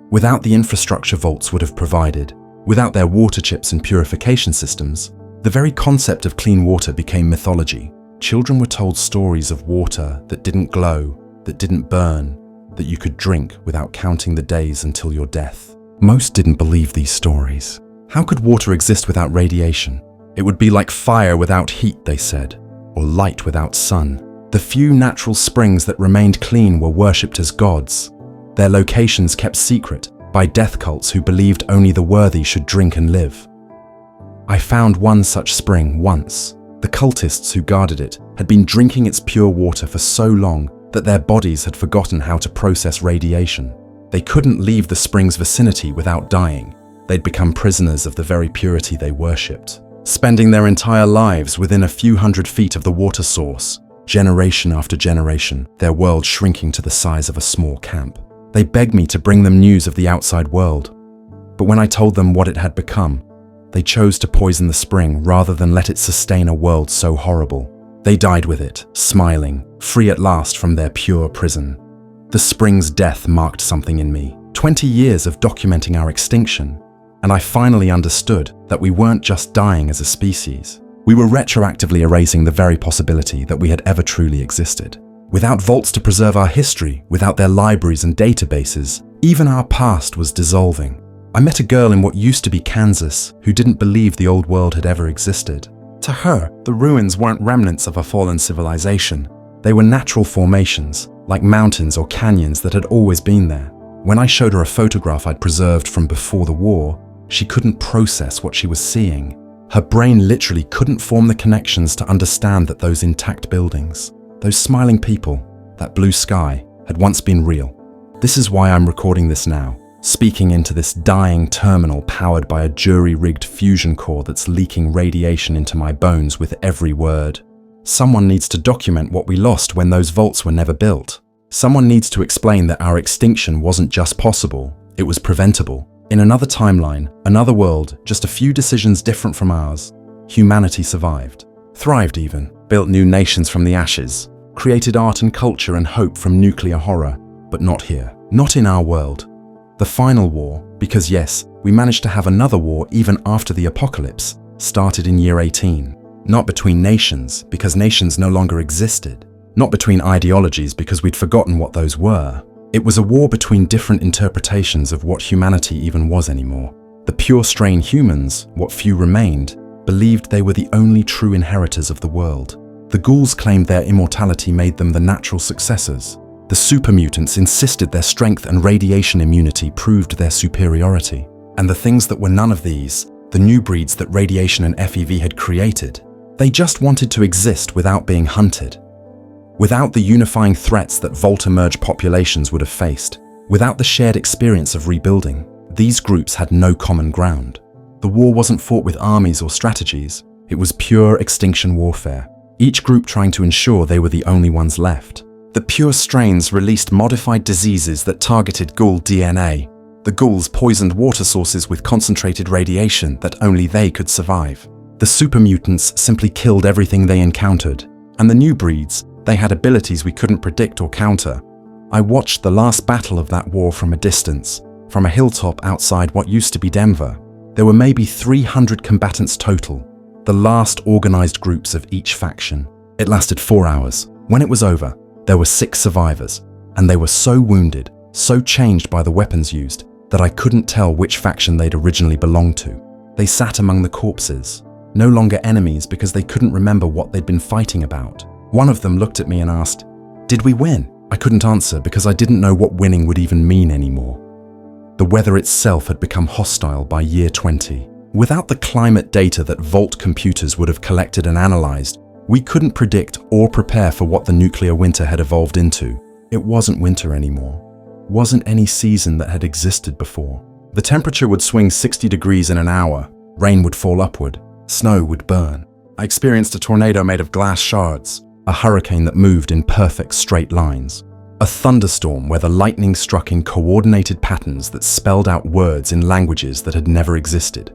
Speaker 1: Without the infrastructure vaults would have provided, without their water chips and purification systems, the very concept of clean water became mythology. Children were told stories of water that didn't glow, that didn't burn, that you could drink without counting the days until your death. Most didn't believe these stories. How could water exist without radiation? It would be like fire without heat, they said, or light without sun. The few natural springs that remained clean were worshipped as gods, their locations kept secret by death cults who believed only the worthy should drink and live. I found one such spring once. The cultists who guarded it had been drinking its pure water for so long that their bodies had forgotten how to process radiation. They couldn't leave the spring's vicinity without dying. They'd become prisoners of the very purity they worshipped, spending their entire lives within a few hundred feet of the water source, generation after generation, their world shrinking to the size of a small camp. They begged me to bring them news of the outside world, but when I told them what it had become, they chose to poison the spring rather than let it sustain a world so horrible. They died with it, smiling, free at last from their pure prison. The spring's death marked something in me. 20 years of documenting our extinction, and I finally understood that we weren't just dying as a species. We were retroactively erasing the very possibility that we had ever truly existed. Without vaults to preserve our history, without their libraries and databases, even our past was dissolving. I met a girl in what used to be Kansas who didn't believe the old world had ever existed. To her, the ruins weren't remnants of a fallen civilization. They were natural formations, like mountains or canyons that had always been there. When I showed her a photograph I'd preserved from before the war, she couldn't process what she was seeing. Her brain literally couldn't form the connections to understand that those intact buildings, those smiling people, that blue sky, had once been real. This is why I'm recording this now, speaking into this dying terminal powered by a jury-rigged fusion core that's leaking radiation into my bones with every word. Someone needs to document what we lost when those vaults were never built. Someone needs to explain that our extinction wasn't just possible, it was preventable. In another timeline, another world, just a few decisions different from ours, humanity survived. Thrived even, built new nations from the ashes, created art and culture and hope from nuclear horror, but not here, not in our world. The final war, because yes, we managed to have another war even after the apocalypse, started in year 18. Not between nations, because nations no longer existed. Not between ideologies, because we'd forgotten what those were. It was a war between different interpretations of what humanity even was anymore. The pure strain humans, what few remained, believed they were the only true inheritors of the world. The ghouls claimed their immortality made them the natural successors. The super mutants insisted their strength and radiation immunity proved their superiority. And the things that were none of these, the new breeds that radiation and FEV had created, they just wanted to exist without being hunted. Without the unifying threats that Vault-emerged populations would have faced, without the shared experience of rebuilding, these groups had no common ground. The war wasn't fought with armies or strategies, it was pure extinction warfare, each group trying to ensure they were the only ones left. The pure strains released modified diseases that targeted ghoul DNA. The ghouls poisoned water sources with concentrated radiation that only they could survive. The super mutants simply killed everything they encountered, and the new breeds, they had abilities we couldn't predict or counter. I watched the last battle of that war from a distance, from a hilltop outside what used to be Denver. There were maybe 300 combatants total, the last organized groups of each faction. It lasted 4 hours. When it was over, there were 6 survivors, and they were so wounded, so changed by the weapons used, that I couldn't tell which faction they'd originally belonged to. They sat among the corpses, no longer enemies because they couldn't remember what they'd been fighting about. One of them looked at me and asked, "Did we win?" I couldn't answer because I didn't know what winning would even mean anymore. The weather itself had become hostile by year 20. Without the climate data that Vault computers would have collected and analyzed, we couldn't predict or prepare for what the nuclear winter had evolved into. It wasn't winter anymore. Wasn't any season that had existed before. The temperature would swing 60 degrees in an hour, rain would fall upward, snow would burn. I experienced a tornado made of glass shards, a hurricane that moved in perfect straight lines, a thunderstorm where the lightning struck in coordinated patterns that spelled out words in languages that had never existed.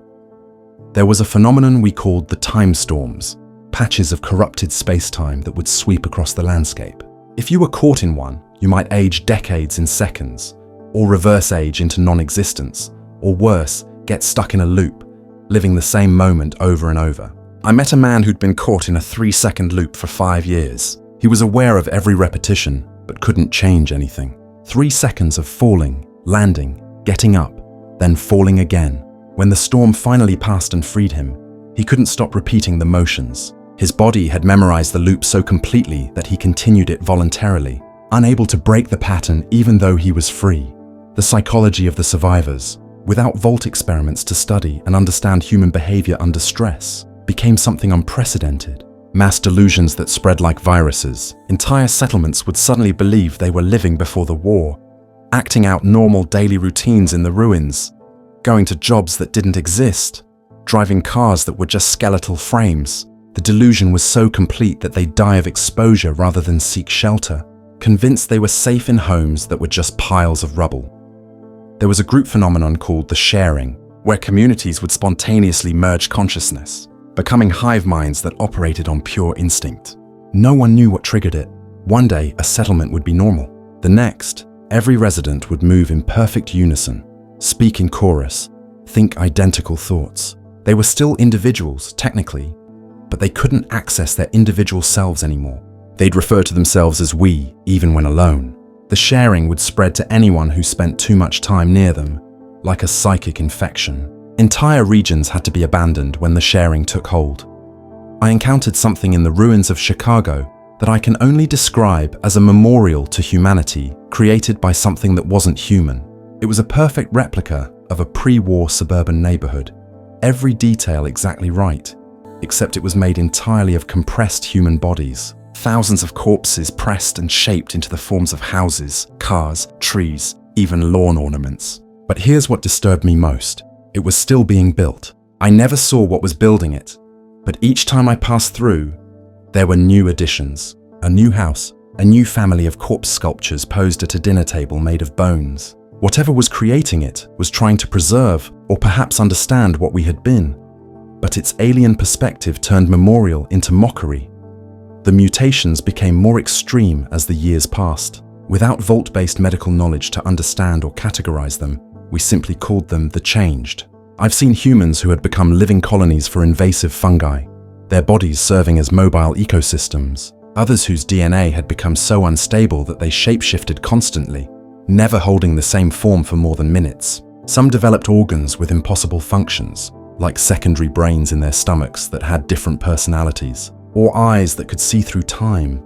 Speaker 1: There was a phenomenon we called the time storms, patches of corrupted space-time that would sweep across the landscape. If you were caught in one, you might age decades in seconds, or reverse age into non-existence, or worse, get stuck in a loop, living the same moment over and over. I met a man who'd been caught in a 3-second loop for 5 years. He was aware of every repetition, but couldn't change anything. 3 seconds of falling, landing, getting up, then falling again. When the storm finally passed and freed him, he couldn't stop repeating the motions. His body had memorized the loop so completely that he continued it voluntarily, unable to break the pattern even though he was free. The psychology of the survivors, without Vault experiments to study and understand human behavior under stress, became something unprecedented. Mass delusions that spread like viruses. Entire settlements would suddenly believe they were living before the war, acting out normal daily routines in the ruins, going to jobs that didn't exist, driving cars that were just skeletal frames. The delusion was so complete that they'd die of exposure rather than seek shelter, convinced they were safe in homes that were just piles of rubble. There was a group phenomenon called the sharing, where communities would spontaneously merge consciousness, becoming hive minds that operated on pure instinct. No one knew what triggered it. One day, a settlement would be normal. The next, every resident would move in perfect unison, speak in chorus, think identical thoughts. They were still individuals, technically, but they couldn't access their individual selves anymore. They'd refer to themselves as we, even when alone. The sharing would spread to anyone who spent too much time near them, like a psychic infection. Entire regions had to be abandoned when the sharing took hold. I encountered something in the ruins of Chicago that I can only describe as a memorial to humanity created by something that wasn't human. It was a perfect replica of a pre-war suburban neighborhood. Every detail exactly right, except it was made entirely of compressed human bodies. Thousands of corpses pressed and shaped into the forms of houses, cars, trees, even lawn ornaments. But here's what disturbed me most. It was still being built. I never saw what was building it, but each time I passed through, there were new additions. A new house, a new family of corpse sculptures posed at a dinner table made of bones. Whatever was creating it was trying to preserve or perhaps understand what we had been, but its alien perspective turned memorial into mockery. The mutations became more extreme as the years passed. Without Vault-based medical knowledge to understand or categorize them, we simply called them the changed. I've seen humans who had become living colonies for invasive fungi, their bodies serving as mobile ecosystems. Others whose DNA had become so unstable that they shapeshifted constantly, never holding the same form for more than minutes. Some developed organs with impossible functions, like secondary brains in their stomachs that had different personalities, or eyes that could see through time,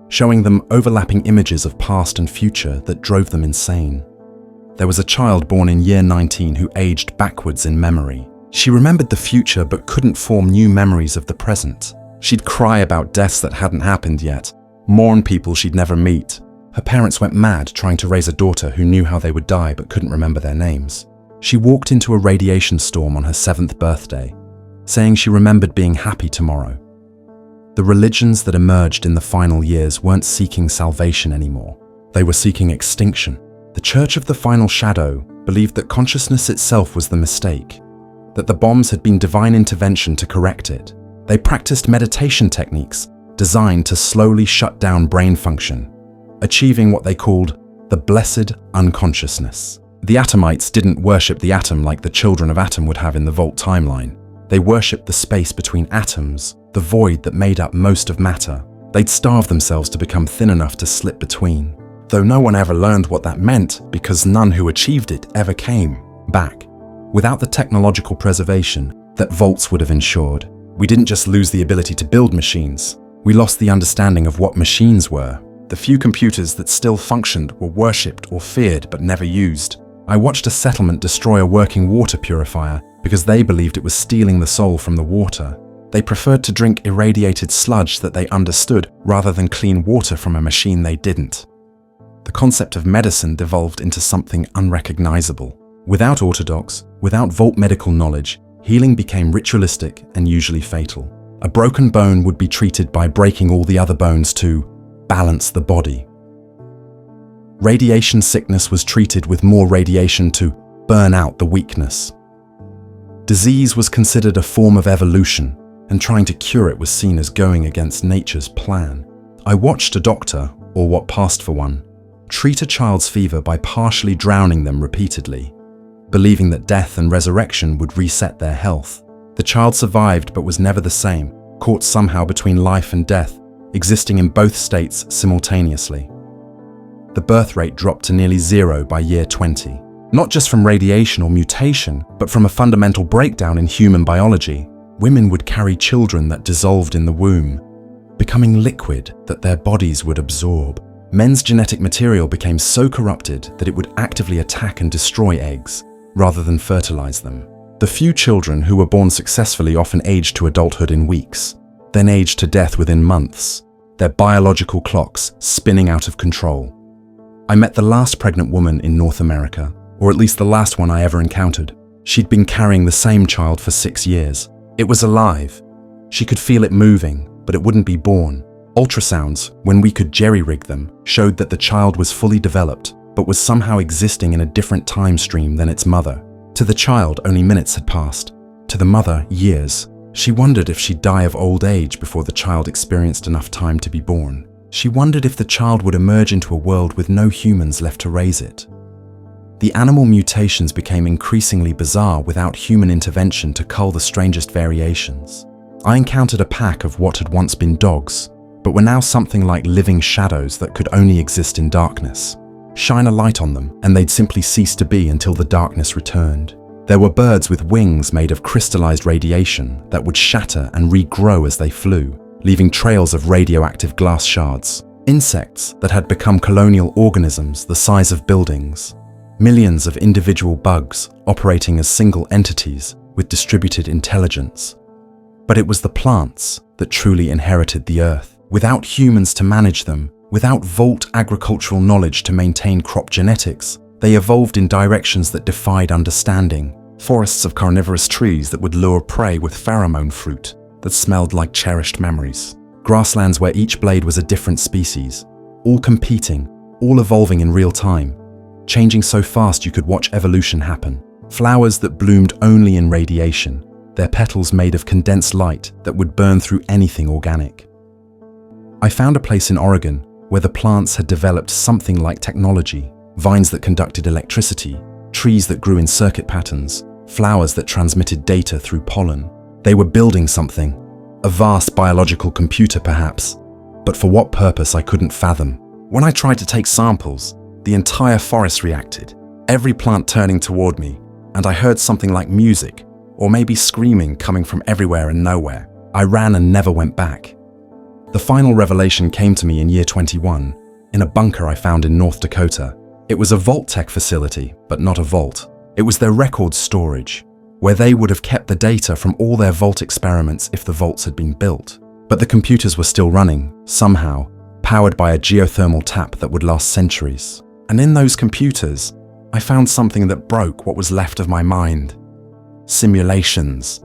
Speaker 1: showing them overlapping images of past and future that drove them insane. There was a child born in year 19 who aged backwards in memory. She remembered the future but couldn't form new memories of the present. She'd cry about deaths that hadn't happened yet, mourn people she'd never meet. Her parents went mad trying to raise a daughter who knew how they would die but couldn't remember their names. She walked into a radiation storm on her 7th birthday, saying she remembered being happy tomorrow. The religions that emerged in the final years weren't seeking salvation anymore. They were seeking extinction. The Church of the Final Shadow believed that consciousness itself was the mistake, that the bombs had been divine intervention to correct it. They practiced meditation techniques designed to slowly shut down brain function, achieving what they called the blessed unconsciousness. The Atomites didn't worship the atom like the children of Atom would have in the Vault timeline. They worshipped the space between atoms, the void that made up most of matter. They'd starve themselves to become thin enough to slip between, though no one ever learned what that meant because none who achieved it ever came back. Without the technological preservation that vaults would have ensured, we didn't just lose the ability to build machines, we lost the understanding of what machines were. The few computers that still functioned were worshipped or feared but never used. I watched a settlement destroy a working water purifier because they believed it was stealing the soul from the water. They preferred to drink irradiated sludge that they understood rather than clean water from a machine they didn't. The concept of medicine devolved into something unrecognizable. Without orthodox, without vault medical knowledge, healing became ritualistic and usually fatal. A broken bone would be treated by breaking all the other bones to balance the body. Radiation sickness was treated with more radiation to burn out the weakness. Disease was considered a form of evolution, and trying to cure it was seen as going against nature's plan. I watched a doctor, or what passed for one, treat a child's fever by partially drowning them repeatedly, believing that death and resurrection would reset their health. The child survived but was never the same, caught somehow between life and death, existing in both states simultaneously. The birth rate dropped to nearly zero by year 20, not just from radiation or mutation, but from a fundamental breakdown in human biology. Women would carry children that dissolved in the womb, becoming liquid that their bodies would absorb. Men's genetic material became so corrupted that it would actively attack and destroy eggs, rather than fertilize them. The few children who were born successfully often aged to adulthood in weeks, then aged to death within months, their biological clocks spinning out of control. I met the last pregnant woman in North America, or at least the last one I ever encountered. She'd been carrying the same child for 6 years. It was alive. She could feel it moving, but it wouldn't be born. Ultrasounds, when we could jerry-rig them, showed that the child was fully developed, but was somehow existing in a different time stream than its mother. To the child, only minutes had passed. To the mother, years. She wondered if she'd die of old age before the child experienced enough time to be born. She wondered if the child would emerge into a world with no humans left to raise it. The animal mutations became increasingly bizarre without human intervention to cull the strangest variations. I encountered a pack of what had once been dogs, but were now something like living shadows that could only exist in darkness. Shine a light on them, and they'd simply cease to be until the darkness returned. There were birds with wings made of crystallized radiation that would shatter and regrow as they flew, leaving trails of radioactive glass shards. Insects that had become colonial organisms the size of buildings. Millions of individual bugs operating as single entities with distributed intelligence. But it was the plants that truly inherited the earth. Without humans to manage them, without vault agricultural knowledge to maintain crop genetics, they evolved in directions that defied understanding. Forests of carnivorous trees that would lure prey with pheromone fruit that smelled like cherished memories. Grasslands where each blade was a different species, all competing, all evolving in real time, changing so fast you could watch evolution happen. Flowers that bloomed only in radiation, their petals made of condensed light that would burn through anything organic. I found a place in Oregon where the plants had developed something like technology, vines that conducted electricity, trees that grew in circuit patterns, flowers that transmitted data through pollen. They were building something, a vast biological computer perhaps, but for what purpose I couldn't fathom. When I tried to take samples, the entire forest reacted, every plant turning toward me, and I heard something like music, or maybe screaming coming from everywhere and nowhere. I ran and never went back. The final revelation came to me in year 21, in a bunker I found in North Dakota. It was a Vault-Tec facility, but not a vault. It was their record storage, where they would have kept the data from all their vault experiments if the vaults had been built. But the computers were still running, somehow, powered by a geothermal tap that would last centuries. And in those computers, I found something that broke what was left of my mind. Simulations.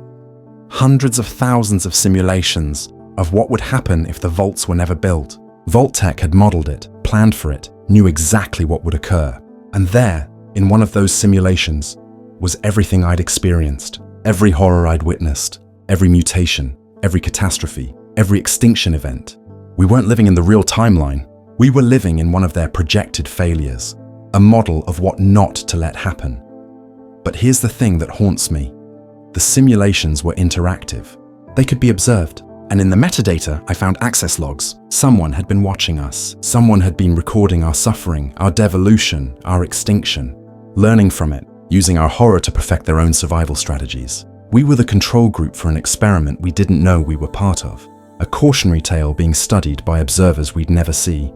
Speaker 1: Hundreds of thousands of simulations of what would happen if the vaults were never built. Vault-Tec had modeled it, planned for it, knew exactly what would occur. And there, in one of those simulations, was everything I'd experienced, every horror I'd witnessed, every mutation, every catastrophe, every extinction event. We weren't living in the real timeline. We were living in one of their projected failures, a model of what not to let happen. But here's the thing that haunts me. The simulations were interactive. They could be observed. And in the metadata, I found access logs. Someone had been watching us. Someone had been recording our suffering, our devolution, our extinction, learning from it, using our horror to perfect their own survival strategies. We were the control group for an experiment we didn't know we were part of, a cautionary tale being studied by observers we'd never see.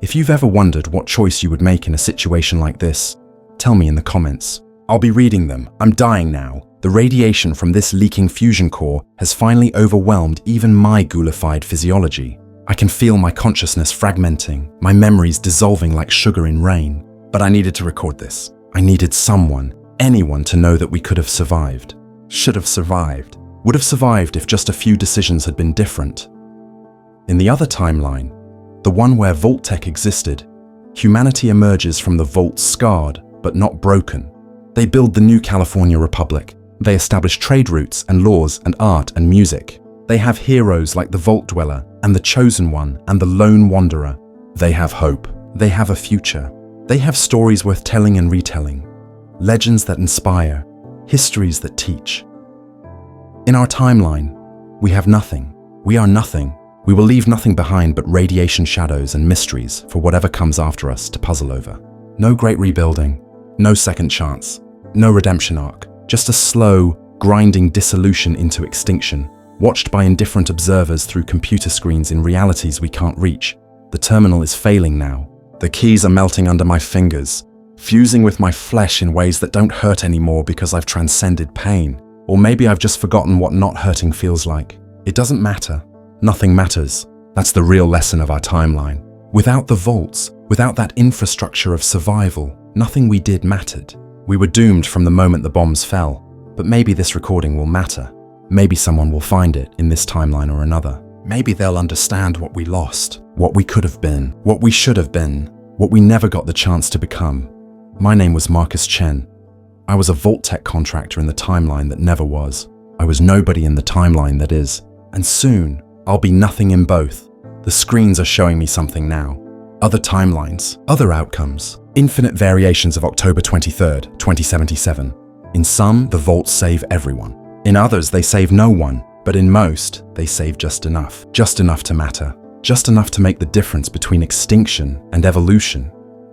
Speaker 1: If you've ever wondered what choice you would make in a situation like this, tell me in the comments. I'll be reading them. I'm dying now. The radiation from this leaking fusion core has finally overwhelmed even my ghoulified physiology. I can feel my consciousness fragmenting, my memories dissolving like sugar in rain. But I needed to record this. I needed someone, anyone to know that we could have survived. Should have survived. Would have survived if just a few decisions had been different. In the other timeline, the one where Vault-Tec existed, humanity emerges from the vault scarred, but not broken. They build the new California Republic. They establish trade routes and laws and art and music. They have heroes like the Vault Dweller and the Chosen One and the Lone Wanderer. They have hope. They have a future. They have stories worth telling and retelling. Legends that inspire. Histories that teach. In our timeline, we have nothing. We are nothing. We will leave nothing behind but radiation shadows and mysteries for whatever comes after us to puzzle over. No great rebuilding. No second chance. No redemption arc. Just a slow, grinding dissolution into extinction, watched by indifferent observers through computer screens in realities we can't reach. The terminal is failing now. The keys are melting under my fingers, fusing with my flesh in ways that don't hurt anymore because I've transcended pain. Or maybe I've just forgotten what not hurting feels like. It doesn't matter. Nothing matters. That's the real lesson of our timeline. Without the vaults, without that infrastructure of survival, nothing we did mattered. We were doomed from the moment the bombs fell, but maybe this recording will matter. Maybe someone will find it in this timeline or another. Maybe they'll understand what we lost, what we could have been, what we should have been, what we never got the chance to become. My name was Marcus Chen. I was a Vault-Tec contractor in the timeline that never was. I was nobody in the timeline that is. And soon, I'll be nothing in both. The screens are showing me something now. Other timelines, other outcomes, infinite variations of October 23rd, 2077. In some, the vaults save everyone. In others, they save no one. But in most, they save just enough to matter, just enough to make the difference between extinction and evolution,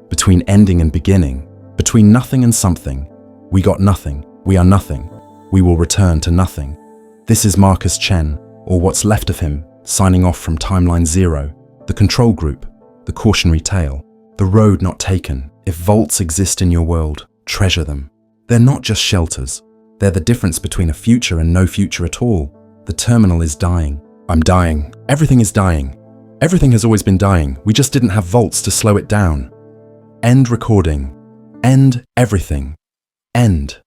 Speaker 1: between ending and beginning, between nothing and something. We got nothing, we are nothing, we will return to nothing. This is Marcus Chen, or what's left of him, signing off from Timeline Zero, the control group, the cautionary tale, the road not taken. If vaults exist in your world, treasure them. They're not just shelters. They're the difference between a future and no future at all. The terminal is dying. I'm dying. Everything is dying. Everything has always been dying. We just didn't have vaults to slow it down. End recording. End everything. End.